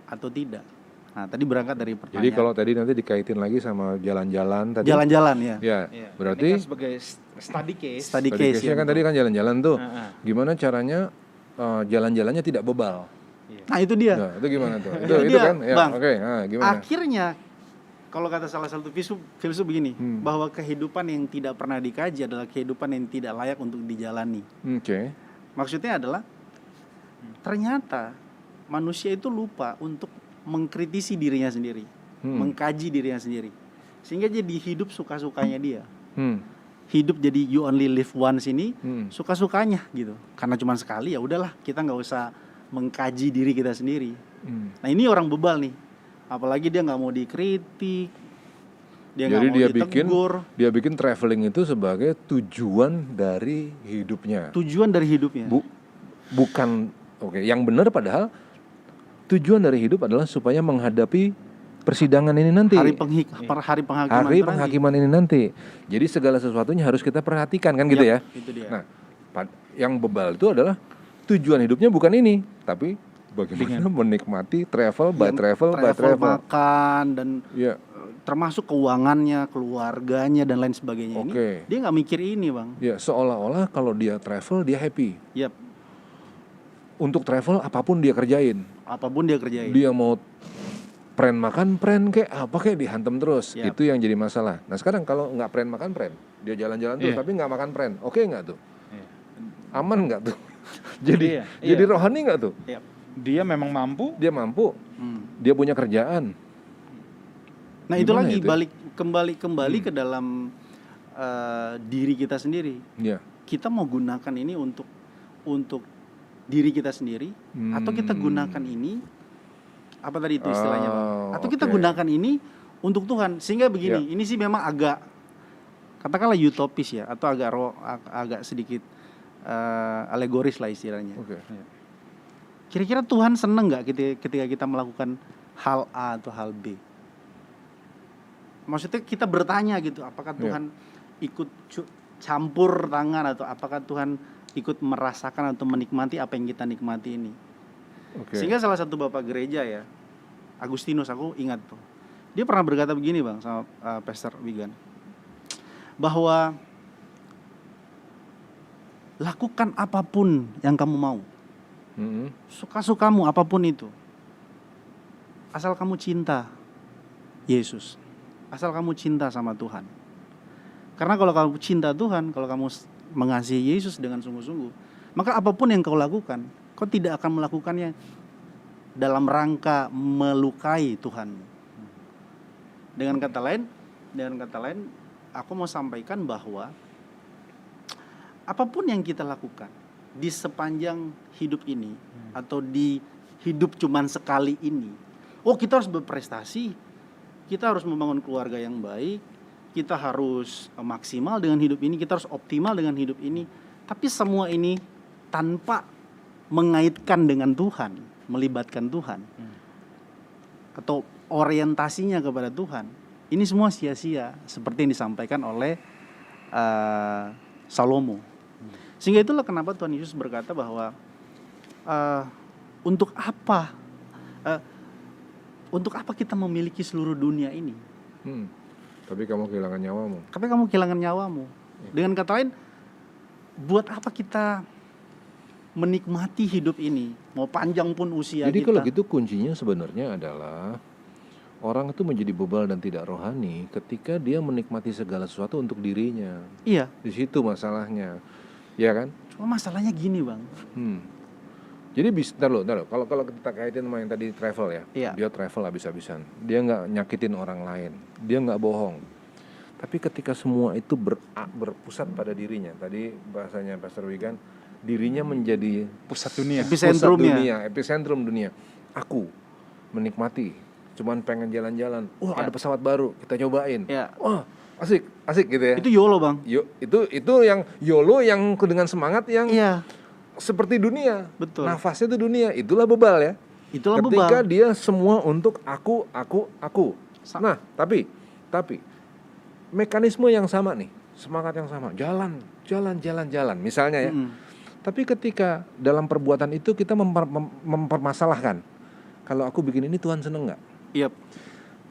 atau tidak? Nah, tadi berangkat dari pertanyaan. Jadi kalau tadi nanti dikaitin lagi sama jalan-jalan tadi. Jalan-jalan ya. Berarti ini kan sebagai study case. Study case kan tadi kan jalan-jalan tuh. Gimana caranya jalan-jalannya tidak bebal? Nah, itu dia. Nah, itu gimana tuh? itu itu kan? Ya, Bang. Oke. Nah, gimana? Akhirnya kalau kata salah satu filsuf begini, bahwa kehidupan yang tidak pernah dikaji adalah kehidupan yang tidak layak untuk dijalani. Maksudnya adalah ternyata manusia itu lupa untuk mengkritisi dirinya sendiri, mengkaji dirinya sendiri, sehingga jadi hidup suka-sukanya dia. Hidup jadi you only live once ini suka-sukanya gitu. Karena cuma sekali ya udahlah, kita nggak usah mengkaji diri kita sendiri. Nah, ini orang bebal nih. Apalagi dia nggak mau dikritik, dia nggak mau ditegur. Dia bikin traveling itu sebagai tujuan dari hidupnya. Bukan yang benar padahal tujuan dari hidup adalah supaya menghadapi persidangan ini nanti. Hari penghakiman ini nanti. Jadi segala sesuatunya harus kita perhatikan kan gitu ya. Itu dia. Nah, yang bebal itu adalah tujuan hidupnya bukan ini, tapi bagaimana menikmati travel, makan dan termasuk keuangannya, keluarganya dan lain sebagainya. Ini dia nggak mikir ini, Bang. Ya, seolah-olah kalau dia travel dia happy. Untuk travel apapun dia kerjain. Dia mau makan kayak apa kayak dihantam terus. Itu yang jadi masalah. Nah, sekarang kalau nggak makan dia jalan-jalan terus tapi nggak makan oke nggak tuh? Aman nggak tuh? jadi rohani nggak tuh? Dia memang mampu. Dia punya kerjaan. Nah, itu lagi kembali ke dalam diri kita sendiri. Kita mau gunakan ini untuk diri kita sendiri, atau kita gunakan ini apa tadi itu istilahnya, Bang? Atau kita gunakan ini untuk Tuhan. Sehingga begini, ini sih memang agak katakanlah utopis ya, atau agak sedikit alegoris lah istilahnya. Oke. Kira-kira Tuhan seneng nggak ketika kita melakukan hal A atau hal B? Maksudnya kita bertanya gitu, apakah Tuhan ikut campur tangan, atau apakah Tuhan ikut merasakan atau menikmati apa yang kita nikmati ini? Oke. Sehingga salah satu bapak gereja ya, Agustinus, aku ingat tuh, dia pernah berkata begini bang sama Pastor Wigan, bahwa lakukan apapun yang kamu mau, suka-sukamu apapun itu, asal kamu cinta Yesus, asal kamu cinta sama Tuhan. Karena kalau kamu cinta Tuhan, kalau kamu mengasihi Yesus dengan sungguh-sungguh, maka apapun yang kau lakukan, kau tidak akan melakukannya dalam rangka melukai Tuhan. Dengan kata lain, aku mau sampaikan bahwa apapun yang kita lakukan di sepanjang hidup ini, atau di hidup cuman sekali ini, kita harus berprestasi, kita harus membangun keluarga yang baik, kita harus maksimal dengan hidup ini, kita harus optimal dengan hidup ini. Tapi semua ini tanpa mengaitkan dengan Tuhan, melibatkan Tuhan, atau orientasinya kepada Tuhan, ini semua sia-sia, seperti yang disampaikan oleh Salomo. Sehingga itulah kenapa Tuhan Yesus berkata bahwa untuk apa kita memiliki seluruh dunia ini, tapi kamu kehilangan nyawamu. Dengan kata lain, buat apa kita menikmati hidup ini, mau panjang pun usia Jadi kita. kalau gitu kuncinya sebenarnya adalah orang itu menjadi bebal dan tidak rohani ketika dia menikmati segala sesuatu untuk dirinya. Iya. Di situ masalahnya, ya kan? Cuma masalahnya gini bang. Jadi ntar lo, kalau kita kaitin sama yang tadi travel ya, Iya. dia travel habis-habisan, dia nggak nyakitin orang lain, dia nggak bohong. Tapi ketika semua itu berpusat pada dirinya, tadi bahasanya Pastor Wigan, dirinya menjadi Pusat dunia. epicentrum dunia. Aku menikmati, cuman pengen jalan-jalan. Ada pesawat baru, kita cobain. Ya. Asik gitu ya. Itu YOLO bang. Itu yang YOLO yang dengan semangat yang Iya. seperti dunia. Betul. Nafasnya itu dunia, itulah bebal ya. Itulah Ketika bebal. dia semua untuk aku. Nah, tapi mekanisme yang sama nih, semangat yang sama, jalan. Misalnya ya. Tapi ketika dalam perbuatan itu kita mempermasalahkan, kalau aku bikin ini Tuhan seneng nggak? Yep.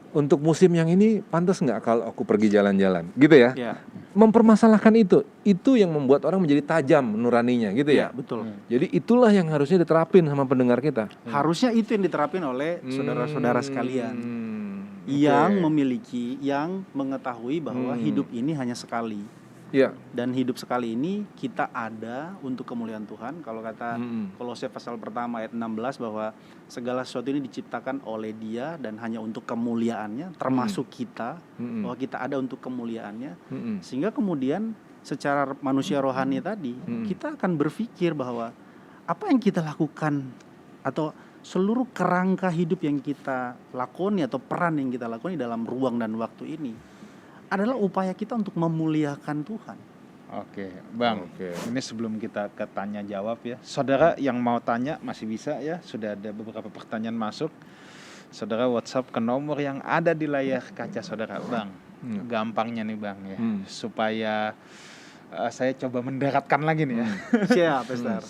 Untuk musim yang ini pantas nggak kalau aku pergi jalan-jalan, gitu ya? Ya. Mempermasalahkan itu yang membuat orang menjadi tajam nuraninya, gitu ya? Betul. Jadi itulah yang harusnya diterapin sama pendengar kita. Harusnya itu yang diterapin oleh saudara-saudara sekalian, yang memiliki, yang mengetahui bahwa hidup ini hanya sekali. Iya. Dan hidup sekali ini kita ada untuk kemuliaan Tuhan. Kalau kata Kolose pasal pertama ayat 16, bahwa segala sesuatu ini diciptakan oleh Dia dan hanya untuk kemuliaannya, termasuk kita, bahwa kita ada untuk kemuliaannya. Sehingga kemudian secara manusia rohani tadi, kita akan berpikir bahwa apa yang kita lakukan, atau seluruh kerangka hidup yang kita lakoni, atau peran yang kita lakoni dalam ruang dan waktu ini, adalah upaya kita untuk memuliakan Tuhan. Oke, Bang. Ini sebelum kita ke tanya jawab ya. Saudara yang mau tanya masih bisa ya. Sudah ada beberapa pertanyaan masuk. Saudara WhatsApp ke nomor yang ada di layar kaca saudara, Bang. Gampangnya nih, Bang ya. Supaya saya coba mendaratkan lagi nih ya. Siap, Pastor.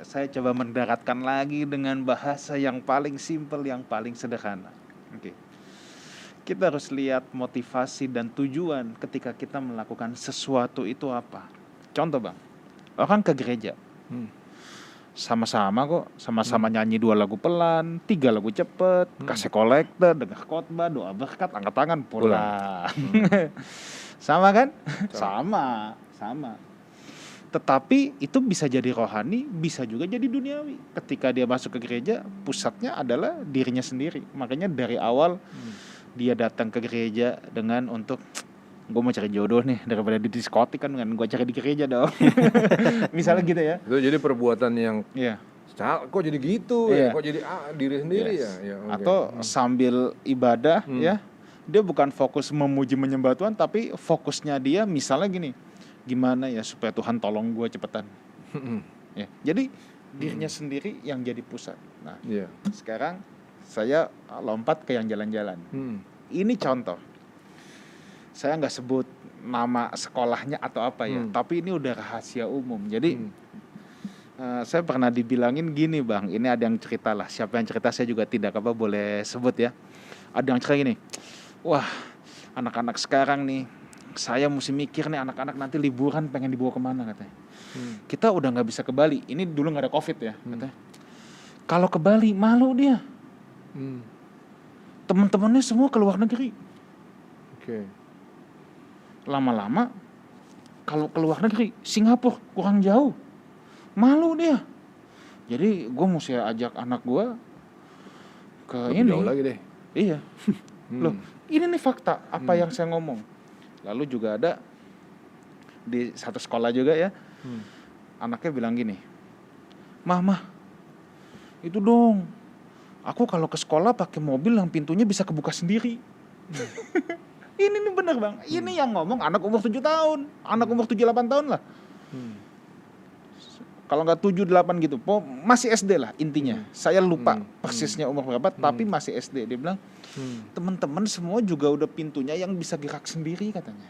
Saya coba mendaratkan lagi dengan bahasa yang paling simpel, yang paling sederhana. Oke. Kita harus lihat motivasi dan tujuan ketika kita melakukan sesuatu itu apa. Contoh Bang, orang ke gereja, sama-sama kok, sama-sama nyanyi 2 lagu pelan, 3 lagu cepet, kasih kolektor, dengar khotbah, doa berkat, angkat tangan, pulang. Sama kan? Sama. Tetapi itu bisa jadi rohani, bisa juga jadi duniawi. Ketika dia masuk ke gereja, pusatnya adalah dirinya sendiri. Makanya dari awal dia datang ke gereja dengan untuk gue mau cari jodoh nih, daripada di diskotik kan gue cari di gereja dong. Misalnya gitu ya. Itu jadi perbuatan yang Kok jadi gitu Iya. ya? Kok jadi diri sendiri Yes. ya? Ya, oke. Atau sambil ibadah ya, dia bukan fokus memuji menyembah Tuhan, tapi fokusnya dia misalnya gini, gimana ya supaya Tuhan tolong gue cepetan. Ya, jadi dirinya sendiri yang jadi pusat. Nah, Iya. sekarang saya lompat ke yang jalan-jalan. Ini contoh. Saya nggak sebut nama sekolahnya atau apa ya, tapi ini udah rahasia umum. Jadi saya pernah dibilangin gini bang, ini ada yang cerita lah. Siapa yang cerita saya juga tidak boleh sebut ya. Ada yang cerita gini, wah anak-anak sekarang nih, saya mesti mikir nih anak-anak nanti liburan pengen dibawa kemana katanya. Kita udah nggak bisa ke Bali. Ini dulu nggak ada COVID ya katanya. Kalau ke Bali malu dia. Teman-temannya semua ke luar negeri. Oke. Lama-lama kalau ke luar negeri, Singapura kurang jauh. Malu dia. Jadi gue mesti ajak anak gue ke Lebih ini. jauh lagi deh. Iya. Loh, ini nih fakta apa yang saya ngomong. Lalu juga ada di satu sekolah juga ya. Anaknya bilang gini, Mah, itu dong. Aku kalau ke sekolah pakai mobil yang pintunya bisa kebuka sendiri. Ini nih bener bang. Ini yang ngomong anak umur 7 tahun, anak umur 7-8 tahun lah. Kalau nggak 7-8 gitu, masih SD lah intinya. Saya lupa persisnya umur berapa, tapi masih SD. Dia bilang, teman-teman semua juga udah pintunya yang bisa gerak sendiri katanya.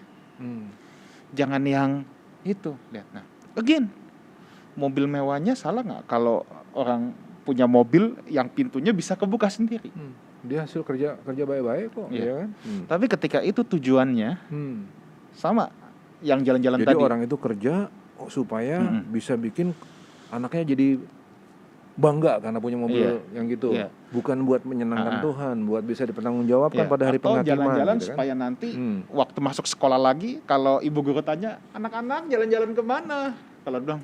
Jangan yang itu, lihat. Nah, again, mobil mewahnya salah nggak kalau orang punya mobil yang pintunya bisa kebuka sendiri? Dia hasil kerja baik-baik kok, Iya. ya kan? Tapi ketika itu tujuannya sama yang jalan-jalan Jadi tadi. orang itu kerja supaya bisa bikin anaknya jadi bangga karena punya mobil yang gitu. Iya. Bukan buat menyenangkan Tuhan, buat bisa dipertanggungjawabkan pada hari atau penghakiman. jalan-jalan gitu kan? supaya nanti waktu masuk sekolah lagi, kalau ibu guru tanya, anak-anak jalan-jalan kemana? Kalau bilang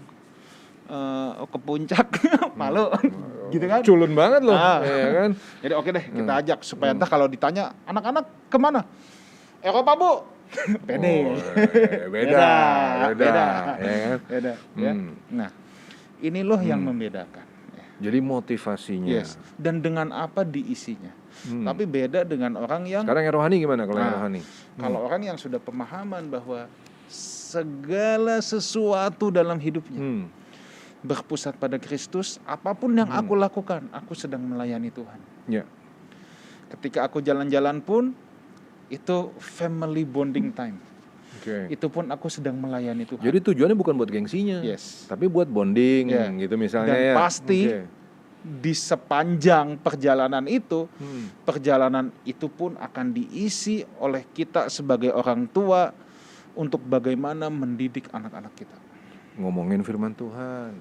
ke puncak, malu, gitu kan? Culun banget loh, ya kan? Jadi oke deh, kita ajak supaya entah kalau ditanya, anak-anak kemana? Eropa bu. Pede. Beda, ya kan? Beda. Ya. Nah, ini loh yang membedakan. Jadi motivasinya. Yes. Dan dengan apa diisinya. Tapi beda dengan orang yang Sekarang yang rohani gimana kalau yang rohani? kalau orang yang sudah pemahaman bahwa segala sesuatu dalam hidupnya berpusat pada Kristus, apapun yang aku lakukan, aku sedang melayani Tuhan. Ya. Ketika aku jalan-jalan pun itu family bonding time. Oke. Itu pun aku sedang melayani Tuhan. Jadi tujuannya bukan buat gengsinya, Yes. tapi buat bonding, Ya. gitu misalnya Dan ya. pasti di sepanjang perjalanan itu, perjalanan itu pun akan diisi oleh kita sebagai orang tua untuk bagaimana mendidik anak-anak kita. Ngomongin firman Tuhan,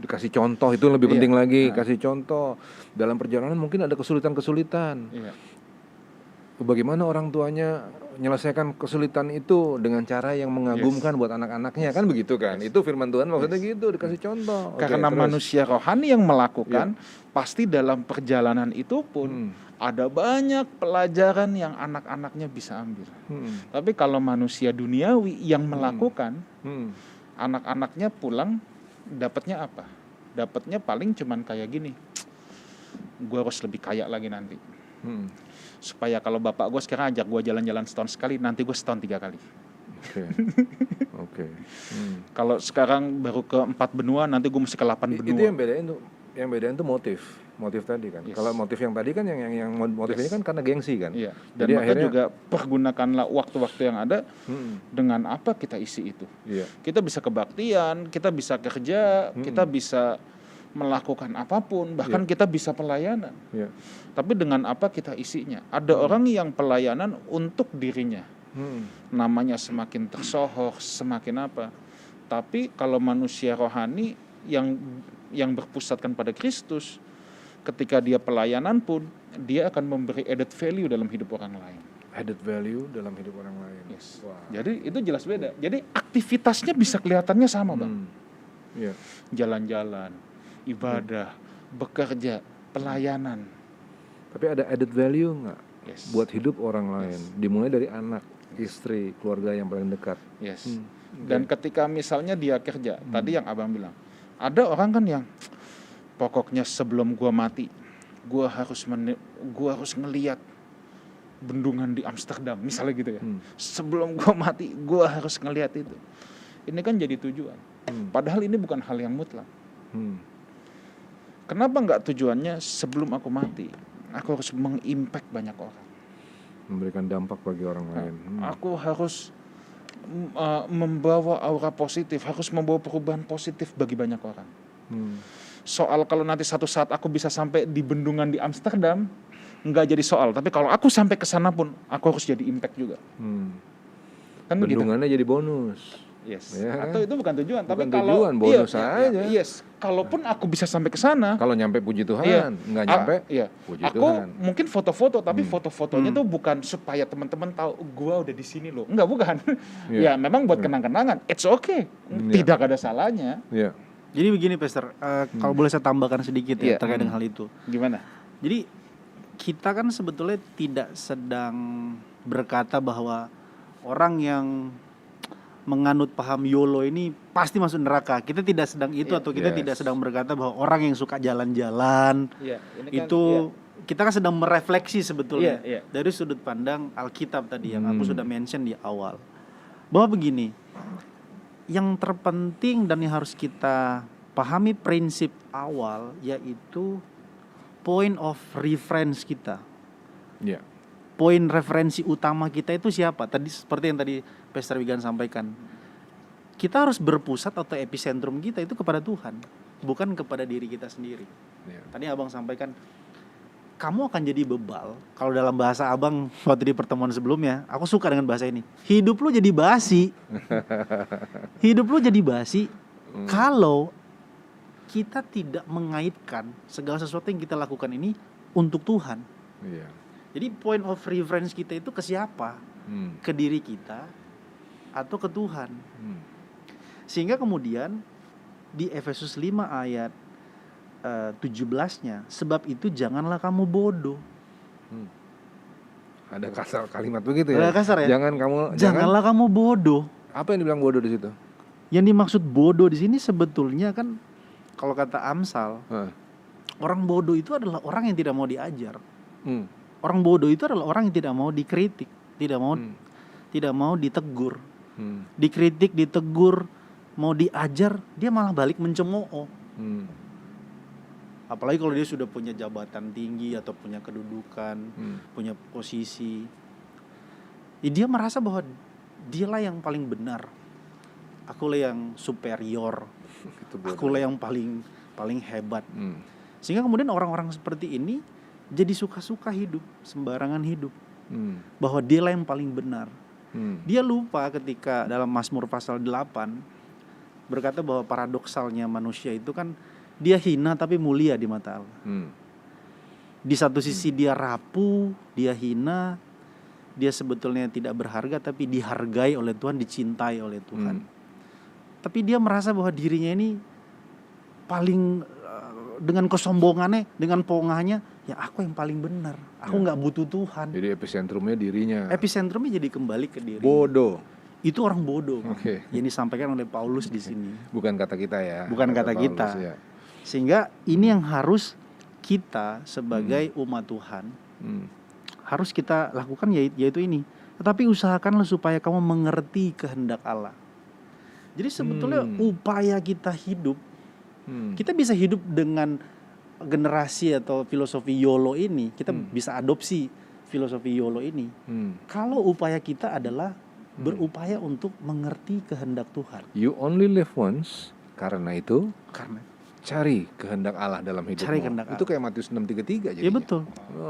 dikasih contoh itu lebih penting lagi, kasih contoh. Dalam perjalanan mungkin ada kesulitan-kesulitan. Iya. Bagaimana orang tuanya menyelesaikan kesulitan itu dengan cara yang mengagumkan buat anak-anaknya, kan begitu kan? Itu firman Tuhan maksudnya gitu, dikasih contoh. Oke, Karena terus. manusia rohani yang melakukan, pasti dalam perjalanan itu pun ada banyak pelajaran yang anak-anaknya bisa ambil. Tapi kalau manusia duniawi yang melakukan, anak-anaknya pulang dapatnya apa? Dapatnya paling cuman kayak gini, gue harus lebih kaya lagi nanti. Supaya kalau bapak gue sekarang ajak gue jalan-jalan setahun sekali, nanti gue setahun 3 kali. Oke. Kalau sekarang baru ke 4 benua, nanti gue mesti ke 8 benua. Itu yang bedain tuh motif tadi kan. Yes. Kalau motif yang tadi kan yang motif ini kan karena gengsi kan. Iya. Dan Jadi maka akhirnya juga pergunakanlah waktu-waktu yang ada dengan apa kita isi itu. Iya. Kita bisa kebaktian, kita bisa kerja, kita bisa melakukan apapun, bahkan kita bisa pelayanan. Iya. Tapi dengan apa kita isinya? Ada orang yang pelayanan untuk dirinya. Namanya semakin tersohor, semakin apa. Tapi kalau manusia rohani yang berpusatkan pada Kristus, ketika dia pelayanan pun dia akan memberi added value dalam hidup orang lain. Added value dalam hidup orang lain. Yes. Wah. Jadi itu jelas beda. Jadi aktivitasnya bisa kelihatannya sama, Bang. Iya. Jalan-jalan, ibadah, bekerja, pelayanan. Tapi ada added value nggak Yes. buat hidup orang lain? Dimulai dari anak, istri, keluarga yang paling dekat. Yes. Dan ketika misalnya dia kerja, tadi yang Abang bilang, ada orang kan yang pokoknya sebelum gua mati, gua harus ngeliat bendungan di Amsterdam, misalnya gitu ya. Sebelum gua mati, gua harus ngeliat itu. Ini kan jadi tujuan. Padahal ini bukan hal yang mutlak. Kenapa nggak tujuannya sebelum aku mati, aku harus mengimpact banyak orang. Memberikan dampak bagi orang lain. Aku harus membawa aura positif, harus membawa perubahan positif bagi banyak orang. Soal kalau nanti satu saat aku bisa sampai di bendungan di Amsterdam, nggak jadi soal. Tapi kalau aku sampai ke sana pun, aku harus jadi impact juga. Kan begitu? Bendungannya jadi bonus. Yes. Ya, Atau itu bukan tujuan, bukan tapi kalau tujuan, bonus aja. Yes. Kalaupun aku bisa sampai ke sana, Kalau nyampe puji Tuhan, iya. nggak nyampe puji Aku Tuhan. mungkin foto-foto, tapi foto-fotonya tuh bukan supaya teman-teman tahu gua udah di sini loh. Enggak, bukan. Iya. Ya memang buat kenang-kenangan. It's okay. Tidak ada salahnya. Iya. Jadi begini Pastor, kalau boleh saya tambahkan sedikit ya Iya. terkait dengan hal itu. Gimana? Jadi kita kan sebetulnya tidak sedang berkata bahwa orang yang menganut paham YOLO ini pasti masuk neraka. Kita tidak sedang itu, atau kita tidak sedang berkata bahwa orang yang suka jalan-jalan itu kita kan sedang merefleksi sebetulnya dari sudut pandang Alkitab tadi yang aku sudah mention di awal. Bahwa begini, yang terpenting dan yang harus kita pahami prinsip awal yaitu point of reference kita. Iya. Poin referensi utama kita itu siapa? Tadi seperti yang tadi Pastor Wigan sampaikan. Kita harus berpusat atau epicentrum kita itu kepada Tuhan, bukan kepada diri kita sendiri. Iya. Tadi Abang sampaikan, kamu akan jadi bebal. Kalau dalam bahasa Abang waktu di pertemuan sebelumnya, aku suka dengan bahasa ini. Hidup lu jadi basi. Hidup lu jadi basi kalau kita tidak mengaitkan segala sesuatu yang kita lakukan ini untuk Tuhan. Iya. Jadi point of reference kita itu ke siapa? Ke diri kita atau ke Tuhan. Sehingga kemudian di Efesus 5 ayat 17-nya, sebab itu janganlah kamu bodoh. Ada kasar kalimat begitu ya. Ada kasar ya? Janganlah kamu bodoh. Apa yang dibilang bodoh di situ? Yang dimaksud bodoh di sini sebetulnya kan kalau kata Amsal, orang bodoh itu adalah orang yang tidak mau diajar. Orang bodoh itu adalah orang yang tidak mau dikritik, tidak mau ditegur. Dikritik, ditegur, mau diajar, dia malah balik mencemooh. Apalagi kalau dia sudah punya jabatan tinggi atau punya kedudukan, punya posisi. Ya, dia merasa bahwa dialah yang paling benar. Akulah yang superior. Akulah yang paling hebat. Sehingga kemudian orang-orang seperti ini jadi suka-suka hidup, sembarangan hidup. Bahwa dialah yang paling benar. Dia lupa ketika dalam Mazmur pasal 8 berkata bahwa paradoksalnya manusia itu kan dia hina tapi mulia di mata Allah. Di satu sisi dia rapuh, dia hina, dia sebetulnya tidak berharga tapi dihargai oleh Tuhan, dicintai oleh Tuhan. Tapi dia merasa bahwa dirinya ini paling dengan kesombongannya, dengan pongahnya, ya aku yang paling benar. Aku nggak butuh Tuhan. Jadi epicentrumnya dirinya. Epicentrumnya jadi kembali ke diri. Bodoh. Itu orang bodoh. Yang disampaikan oleh Paulus di sini. Bukan kata kita ya. Bukan kata Paulus, kita. ya. Sehingga ini yang harus kita sebagai umat Tuhan harus kita lakukan, yaitu ini. Tetapi usahakanlah supaya kamu mengerti kehendak Allah. Jadi sebetulnya upaya kita hidup, kita bisa hidup dengan generasi atau filosofi YOLO ini. Kita bisa adopsi filosofi YOLO ini. Kalau upaya kita adalah berupaya untuk mengerti kehendak Tuhan. You only live once. Karena itu Karena cari kehendak Allah dalam hidupmu. Cari kehendak Itu Allah. kayak Matius 6:33 jadinya. Ya betul.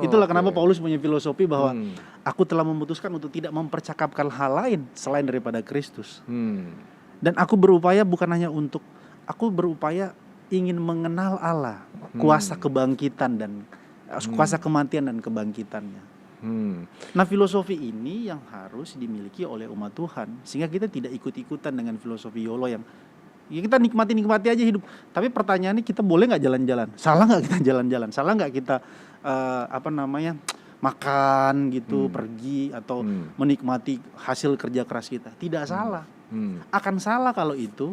Itulah oke. kenapa Paulus punya filosofi bahwa aku telah memutuskan untuk tidak mempercakapkan hal lain selain daripada Kristus. Dan aku berupaya bukan hanya untuk, aku berupaya ingin mengenal Allah, kuasa kebangkitan dan kuasa kematian dan kebangkitannya. Nah, filosofi ini yang harus dimiliki oleh umat Tuhan, sehingga kita tidak ikut-ikutan dengan filosofi YOLO yang ya kita nikmati aja hidup. Tapi pertanyaannya, kita boleh nggak jalan-jalan? Salah nggak kita jalan-jalan? Salah nggak kita makan gitu, pergi atau menikmati hasil kerja keras kita? Tidak salah. Akan salah kalau itu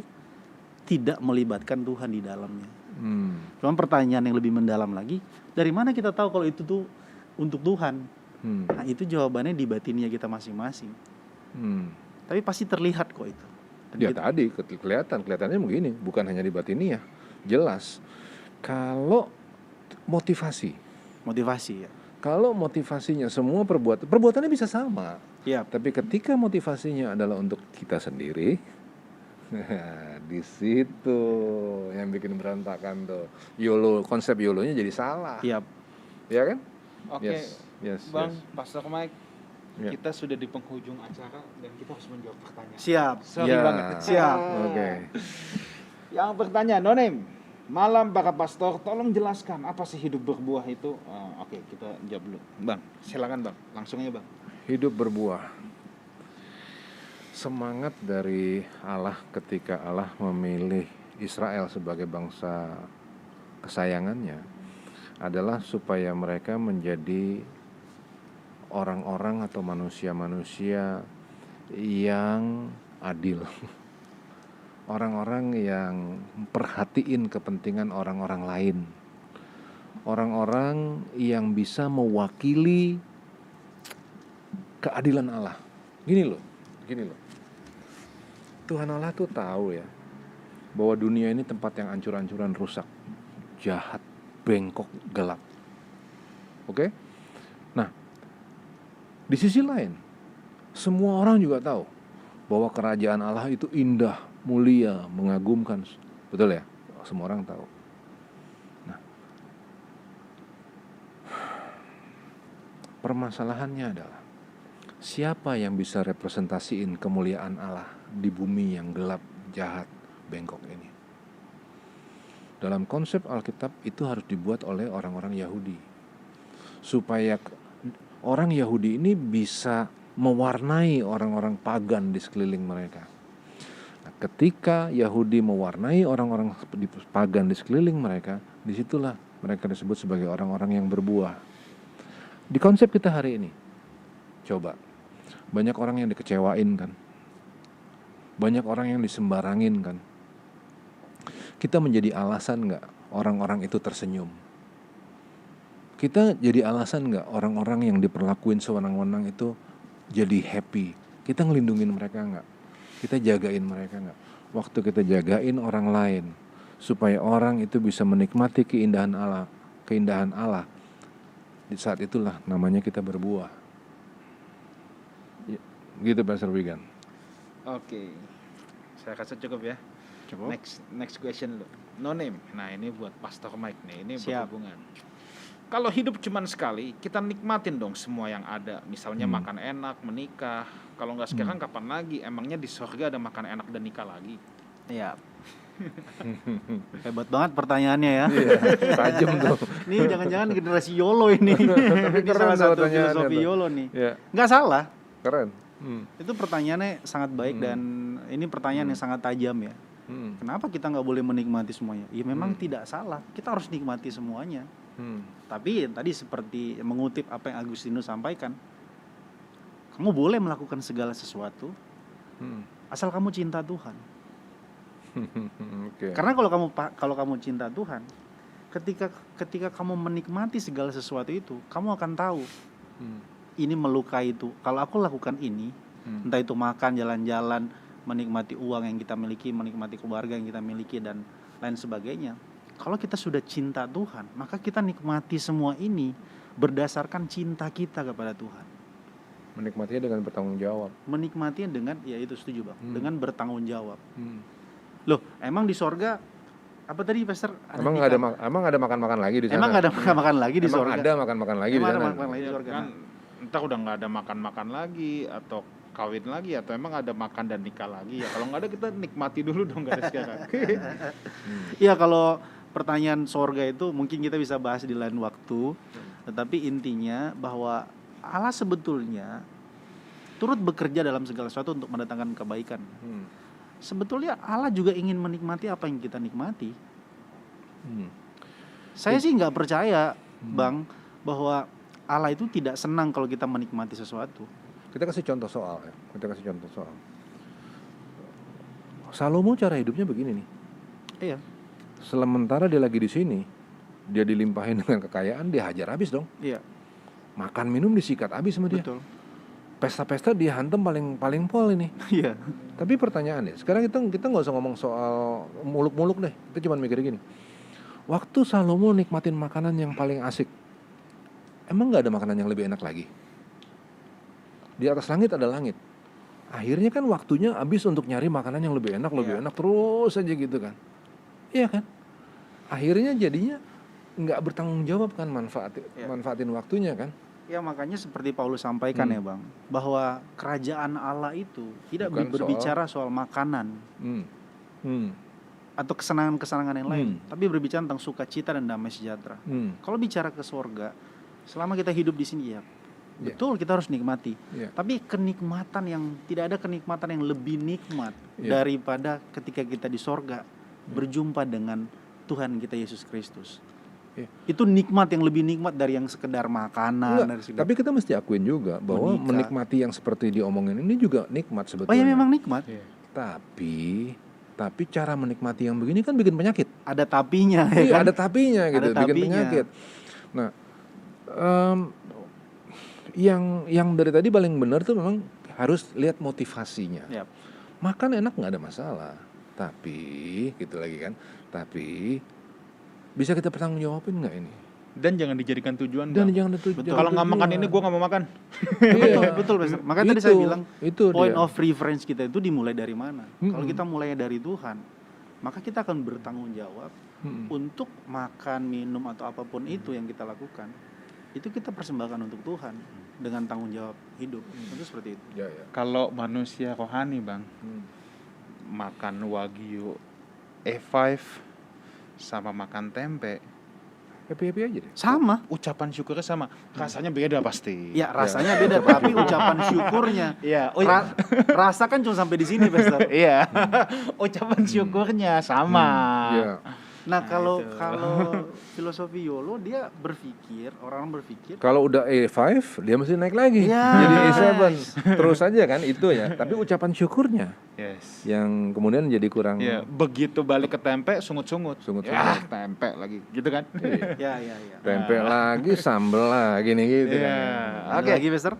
tidak melibatkan Tuhan di dalamnya. Cuman pertanyaan yang lebih mendalam lagi, dari mana kita tahu kalau itu tuh untuk Tuhan? Nah, itu jawabannya di batinnya kita masing-masing. Tapi pasti terlihat kok itu. Dan Ya kita- tadi kelihatannya begini, bukan hanya di batiniah, jelas. Kalau motivasi, motivasi ya. kalau motivasinya semua perbuatannya bisa sama, Iya. tapi ketika motivasinya adalah untuk kita sendiri, di situ yang bikin berantakan tuh. Konsep YOLO-nya jadi salah, Iya. ya kan? Oke, Yes, Bang, yes. Pastor Mike, Ya. kita sudah di penghujung acara dan kita harus menjawab pertanyaan. Siap. Sorry Ya. banget. Siap. Oke. Yang bertanya, Nonem, malam para pastor, tolong jelaskan apa sih hidup berbuah itu? Oke, kita jawab dulu. Bang, silakan Bang, langsung aja Bang. Hidup berbuah. Semangat dari Allah ketika Allah memilih Israel sebagai bangsa kesayangannya adalah supaya mereka menjadi orang-orang atau manusia-manusia yang adil. Orang-orang yang perhatiin kepentingan orang-orang lain. Orang-orang yang bisa mewakili keadilan Allah. Gini loh. Tuhan Allah tuh tahu ya bahwa dunia ini tempat yang ancur-ancuran, rusak, jahat, bengkok, gelap. Oke? Nah, di sisi lain, semua orang juga tahu bahwa kerajaan Allah itu indah, mulia, mengagumkan. Betul ya? Semua orang tahu. Nah, permasalahannya adalah siapa yang bisa representasiin kemuliaan Allah di bumi yang gelap, jahat, bengkok ini? Dalam konsep Alkitab itu harus dibuat oleh orang-orang Yahudi. Supaya orang Yahudi ini bisa mewarnai orang-orang pagan di sekeliling mereka. Nah, ketika Yahudi mewarnai orang-orang pagan di sekeliling mereka, disitulah mereka disebut sebagai orang-orang yang berbuah. Di konsep kita hari ini, coba, banyak orang yang dikecewain kan, banyak orang yang disembarangin kan. Kita menjadi alasan gak orang-orang itu tersenyum? Kita jadi alasan gak orang-orang yang diperlakuin sewenang-wenang itu jadi happy? Kita ngelindungin mereka gak? Kita jagain mereka gak? Waktu kita jagain orang lain supaya orang itu bisa menikmati keindahan Allah, di saat itulah namanya kita berbuah. Gitu Pastor Wigan. Oke, saya rasa cukup ya. Cukup. Next question lo. Nonem. Nah, ini buat Pastor Mike nih. Ini Siap. berhubungan. Kalau hidup cuman sekali, kita nikmatin dong semua yang ada. Misalnya makan enak, menikah. Kalau nggak sekarang, kapan lagi? Emangnya di surga ada makan enak dan nikah lagi? Iya. Hebat banget pertanyaannya ya. Iya, tajam tuh. Ini jangan-jangan generasi YOLO ini. Tapi Ini keren salah tuh satu pertanyaannya filosofi tuh. YOLO nih. Ya, Nggak salah. keren. Itu pertanyaannya sangat baik dan ini pertanyaan yang sangat tajam ya. Kenapa kita nggak boleh menikmati semuanya? Ya memang tidak salah. Kita harus nikmati semuanya. Tapi tadi seperti mengutip apa yang Agustinus sampaikan, kamu boleh melakukan segala sesuatu asal kamu cinta Tuhan. Oke. Karena kalau kamu cinta Tuhan, ketika kamu menikmati segala sesuatu itu, kamu akan tahu ini melukai itu. Kalau aku lakukan ini, entah itu makan, jalan-jalan, menikmati uang yang kita miliki, menikmati keluarga yang kita miliki dan lain sebagainya. Kalau kita sudah cinta Tuhan, maka kita nikmati semua ini berdasarkan cinta kita kepada Tuhan. Menikmatinya dengan bertanggung jawab. Menikmatinya dengan, ya itu setuju Bang, dengan bertanggung jawab. Loh, emang di sorga apa tadi Pastor? Emang ada makan-makan lagi di sana? Emang nggak ada makan-makan lagi di Emang sorga? ada makan-makan lagi Emang di ada sana? makan-makan lagi di sorga? Kan entah udah nggak ada makan-makan lagi atau kawin lagi atau emang ada makan dan nikah lagi ya. Kalau nggak ada kita nikmati dulu dong, nggak ada sekarang. Iya, kalau pertanyaan sorga itu mungkin kita bisa bahas di lain waktu. Tetapi intinya bahwa Allah sebetulnya turut bekerja dalam segala sesuatu untuk mendatangkan kebaikan. Sebetulnya Allah juga ingin menikmati apa yang kita nikmati. Saya sih nggak percaya, Bang, bahwa Allah itu tidak senang kalau kita menikmati sesuatu. Kita kasih contoh soal ya. Salomo cara hidupnya begini nih. Iya. Sementara dia lagi di sini, dia dilimpahin dengan kekayaan, dia hajar habis dong. Iya, Makan minum disikat habis sama dia. betul. Pesta-pesta dia hantem paling pol ini. Iya. Tapi pertanyaannya, sekarang kita nggak usah ngomong soal muluk-muluk deh. Kita cuma mikir gini. Waktu Salomo nikmatin makanan yang paling asik, emang nggak ada makanan yang lebih enak lagi? Di atas langit ada langit. Akhirnya kan waktunya habis untuk nyari makanan yang lebih enak terus aja gitu kan. Iya kan? Akhirnya jadinya nggak bertanggung jawab kan manfaatin waktunya kan. Ya makanya seperti Paulus sampaikan ya Bang, bahwa kerajaan Allah itu tidak Bukan berbicara soal makanan Hmm. Hmm. atau kesenangan-kesenangan yang lain, tapi berbicara tentang sukacita dan damai sejahtera. Hmm. Kalau bicara ke surga, selama kita hidup di sini ya, betul kita harus nikmati. Iya. Tapi kenikmatan yang tidak ada kenikmatan yang lebih nikmat Iya. daripada ketika kita di sorga berjumpa dengan Tuhan kita Yesus Kristus. Iya. Itu nikmat yang lebih nikmat dari yang sekedar makanan. Enggak, dari sekedar... tapi kita mesti akuin juga bahwa Menikah. menikmati yang seperti diomongin ini juga nikmat Oh sebetulnya. ya memang nikmat. Tapi cara menikmati yang begini kan bikin penyakit. Ada tapinya ya Iya, kan? ada tapinya gitu, Ada bikin tapinya. penyakit. Nah, yang dari tadi paling benar tuh memang harus lihat motivasinya. Yap. Makan enak nggak ada masalah, tapi gitu lagi kan. Tapi bisa kita pertanggung jawabin nggak ini? Dan jangan dijadikan tujuan. Dan Bang. jangan itu. Kalau nggak makan ini gue nggak mau makan. Betul, betul. Makanya tadi saya bilang itu point dia. of reference kita itu dimulai dari mana? Mm-mm. Kalau kita mulai dari Tuhan, maka kita akan bertanggung jawab untuk makan, minum atau apapun itu yang kita lakukan. Itu kita persembahkan untuk Tuhan dengan tanggung jawab hidup. Itu seperti itu. Ya, ya. Kalau manusia rohani Bang, makan wagyu E5 sama makan tempe, Happy aja deh. Sama. ucapan syukurnya sama, rasanya beda pasti. Ya rasanya beda, tapi ucapan syukurnya. Iya. Rasa kan cuma sampai di sini, Pastor. Iya. Ucapan syukurnya sama. Ya. Nah, kalau itu. filosofi YOLO dia berpikir, orang berpikir Kalau udah A5 dia mesti naik lagi. Ya. Jadi A7 terus aja kan itu ya. Tapi ucapan syukurnya Yes. yang kemudian jadi kurang. Iya, begitu balik ke tempe sungut-sungut. Sungut-sungut. Ya, tempe lagi. Gitu kan? ya. Tempe lagi, sambel lagi nih gitu Iya. kan. Ada lagi, Pastor?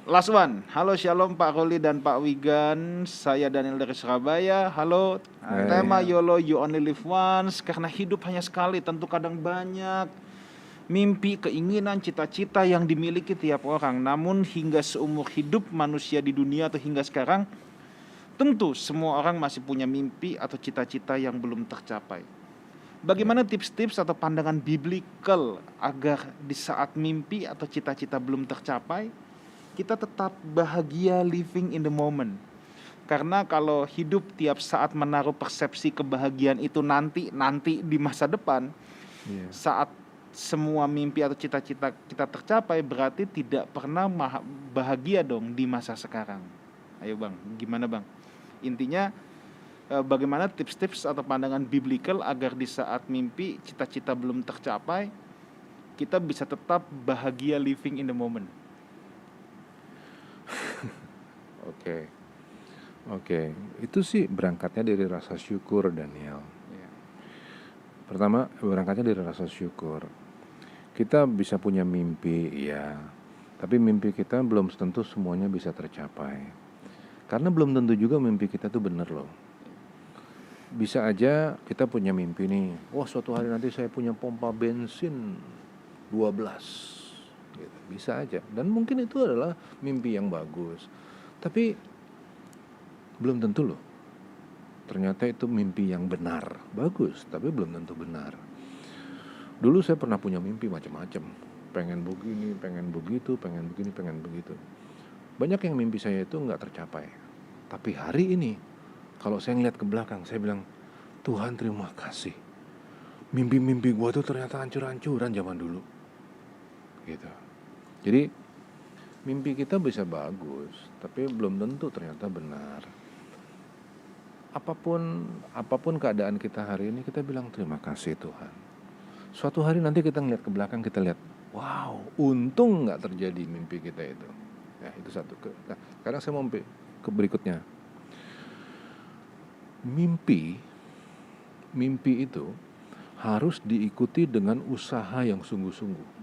Last one. Halo Shalom Pak Roli dan Pak Wigan. Saya Daniel dari Surabaya. Halo. Hai. Tema YOLO You Only Live Once. Karena hidup hanya sekali, tentu kadang banyak mimpi, keinginan, cita-cita yang dimiliki tiap orang. Namun hingga seumur hidup manusia di dunia atau hingga sekarang, tentu semua orang masih punya mimpi atau cita-cita yang belum tercapai. Bagaimana tips-tips atau pandangan biblical agar di saat mimpi atau cita-cita belum tercapai, kita tetap bahagia living in the moment. Karena kalau hidup tiap saat menaruh persepsi kebahagiaan itu nanti di masa depan, Iya. saat semua mimpi atau cita-cita kita tercapai, berarti tidak pernah bahagia dong di masa sekarang. Ayo Bang, gimana Bang? Intinya bagaimana tips-tips atau pandangan biblical agar di saat mimpi, cita-cita belum tercapai, kita bisa tetap bahagia living in the moment. Oke. Itu sih berangkatnya dari rasa syukur, Daniel. Ya. Pertama, berangkatnya dari rasa syukur. Kita bisa punya mimpi, ya. Tapi mimpi kita belum tentu semuanya bisa tercapai. Karena belum tentu juga mimpi kita tuh benar loh. Bisa aja kita punya mimpi nih. Wah, suatu hari nanti saya punya pompa bensin 12. Gitu. Bisa aja. Dan mungkin itu adalah mimpi yang bagus. Tapi belum tentu loh. Ternyata itu mimpi yang benar. Bagus, tapi belum tentu benar. Dulu saya pernah punya mimpi macam-macam. Pengen begini, pengen begitu, pengen begini, pengen begitu. Banyak yang mimpi saya itu nggak tercapai. Tapi hari ini, kalau saya ngeliat ke belakang, saya bilang, Tuhan terima kasih. Mimpi-mimpi gua tuh ternyata hancur-hancuran zaman dulu. Gitu. Jadi, mimpi kita bisa bagus, tapi belum tentu ternyata benar. Apapun keadaan kita hari ini, kita bilang terima kasih Tuhan. Suatu hari nanti kita ngeliat ke belakang, kita lihat, wow, untung nggak terjadi mimpi kita itu. Ya, itu satu. Nah, sekarang saya mau ke berikutnya. Mimpi mimpi itu harus diikuti dengan usaha yang sungguh-sungguh.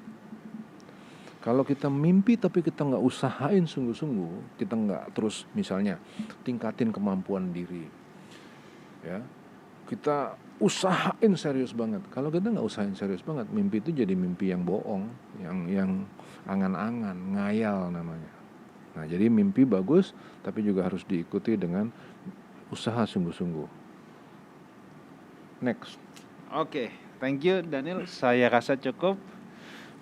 Kalau kita mimpi tapi kita nggak usahain sungguh-sungguh, kita nggak terus misalnya tingkatin kemampuan diri, ya, kita usahain serius banget. Kalau kita nggak usahain serius banget, mimpi itu jadi mimpi yang bohong, yang angan-angan, ngayal namanya. Nah, jadi mimpi bagus, tapi juga harus diikuti dengan usaha sungguh-sungguh. Next. Oke, thank you Daniel. Saya rasa cukup.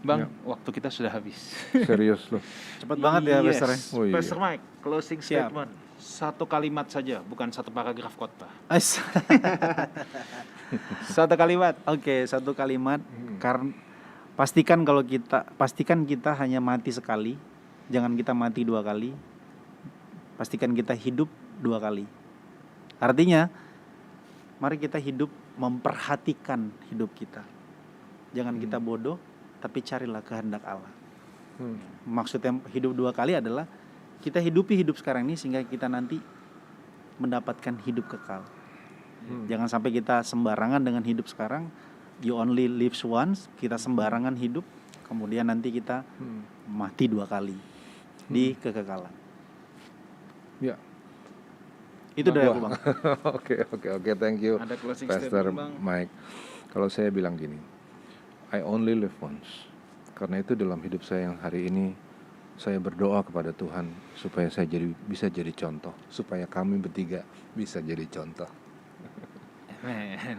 Bang, Ya. waktu kita sudah habis. Serius loh. Cepat banget ya, Yes. Pastor. Oh, iya. Pastor Mike, closing Siap. statement. Satu kalimat saja, bukan satu paragraf khotbah. Satu kalimat. Oke, satu kalimat. Karena pastikan kita hanya mati sekali, jangan kita mati 2 kali. Pastikan kita hidup 2 kali. Artinya, mari kita hidup memperhatikan hidup kita. Jangan kita bodoh, tapi carilah kehendak Allah. Maksudnya hidup 2 kali adalah kita hidupi hidup sekarang ini sehingga kita nanti mendapatkan hidup kekal. Jangan sampai kita sembarangan dengan hidup sekarang. You only live once. Kita sembarangan hidup, kemudian nanti kita mati 2 kali di kekekalan. Ya. Itu dari aku, Bang. Oke, thank you, Ada closing Pastor statement, Bang? Mike. Kalau saya bilang gini, I only live once. Karena itu dalam hidup saya yang hari ini, saya berdoa kepada Tuhan supaya saya bisa jadi contoh, supaya kami bertiga bisa jadi contoh. Amen.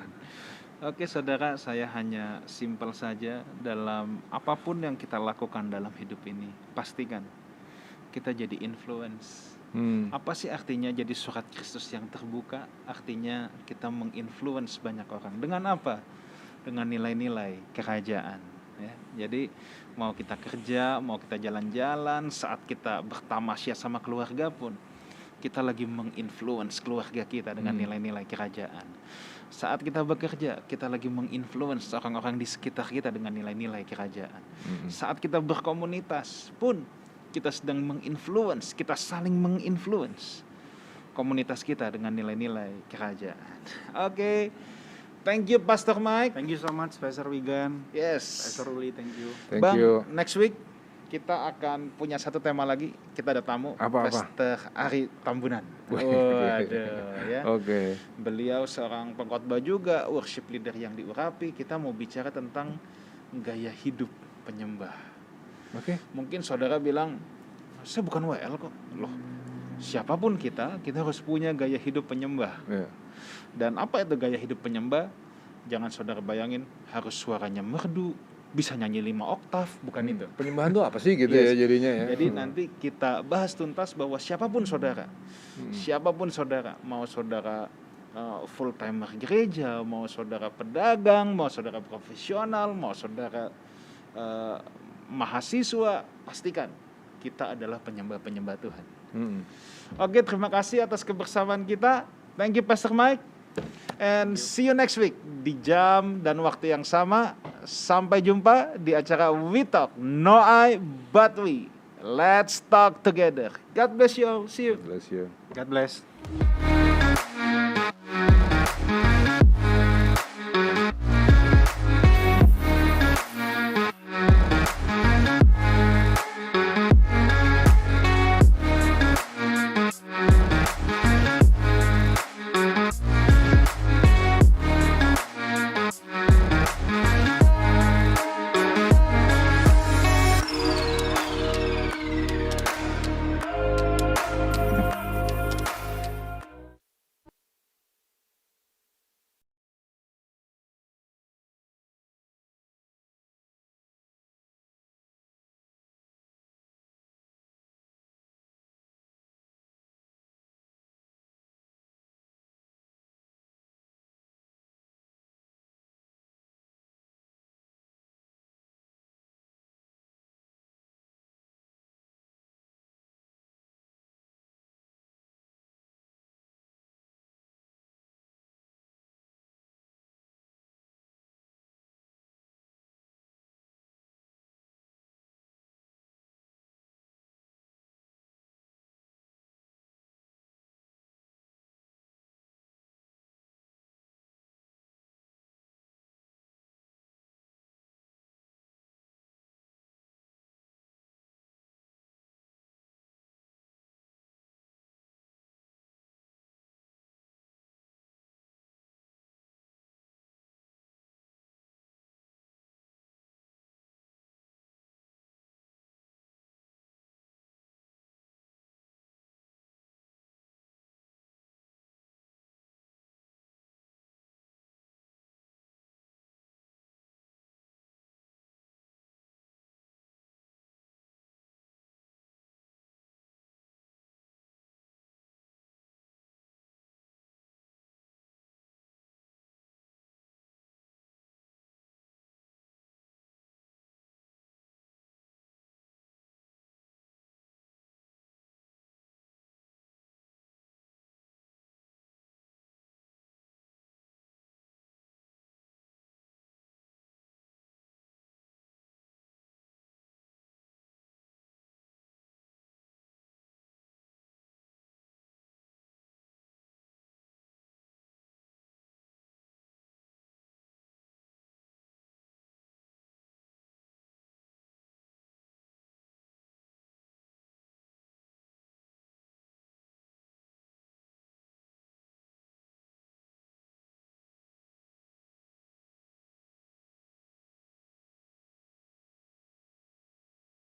Oke saudara, saya hanya simpel saja dalam apapun yang kita lakukan dalam hidup ini. Pastikan kita jadi influence. Apa sih artinya jadi surat Kristus yang terbuka? Artinya kita menginfluence banyak orang. Dengan apa? Dengan nilai-nilai kerajaan. Ya. Jadi mau kita kerja, mau kita jalan-jalan, saat kita bertamasya sama keluarga pun, kita lagi menginfluence keluarga kita dengan nilai-nilai kerajaan. Saat kita bekerja, kita lagi menginfluence orang-orang di sekitar kita dengan nilai-nilai kerajaan. Saat kita berkomunitas pun, kita sedang menginfluence, kita saling menginfluence komunitas kita dengan nilai-nilai kerajaan. Oke. Thank you Pastor Mike. Thank you so much, Pastor Wigan. Yes. Pastor Uli, thank you. Thank Bang, you. next week kita akan punya satu tema lagi. Kita ada tamu, Apa? Pastor Ari Tambunan. Waduh, ya. Oke. Beliau seorang pengkhotbah juga, worship leader yang diurapi. Kita mau bicara tentang gaya hidup penyembah. Oke. Mungkin saudara bilang, saya bukan WL kok. Loh, siapapun kita harus punya gaya hidup penyembah. Ya. Dan apa itu gaya hidup penyembah? Jangan saudara bayangin harus suaranya merdu, bisa nyanyi 5 oktav, bukan itu. Penyembahan itu apa sih gitu Yes. ya jadinya ya? Jadi nanti kita bahas tuntas bahwa siapapun saudara, mau saudara full timer gereja, mau saudara pedagang, mau saudara profesional, mau saudara mahasiswa, pastikan kita adalah penyembah-penyembah Tuhan. Oke, terima kasih atas kebersamaan kita. Thank you Pastor Mike. And see you next week di jam dan waktu yang sama. Sampai jumpa di acara We Talk, No I But We. Let's talk together. God bless you all. See you. Bless you. God bless.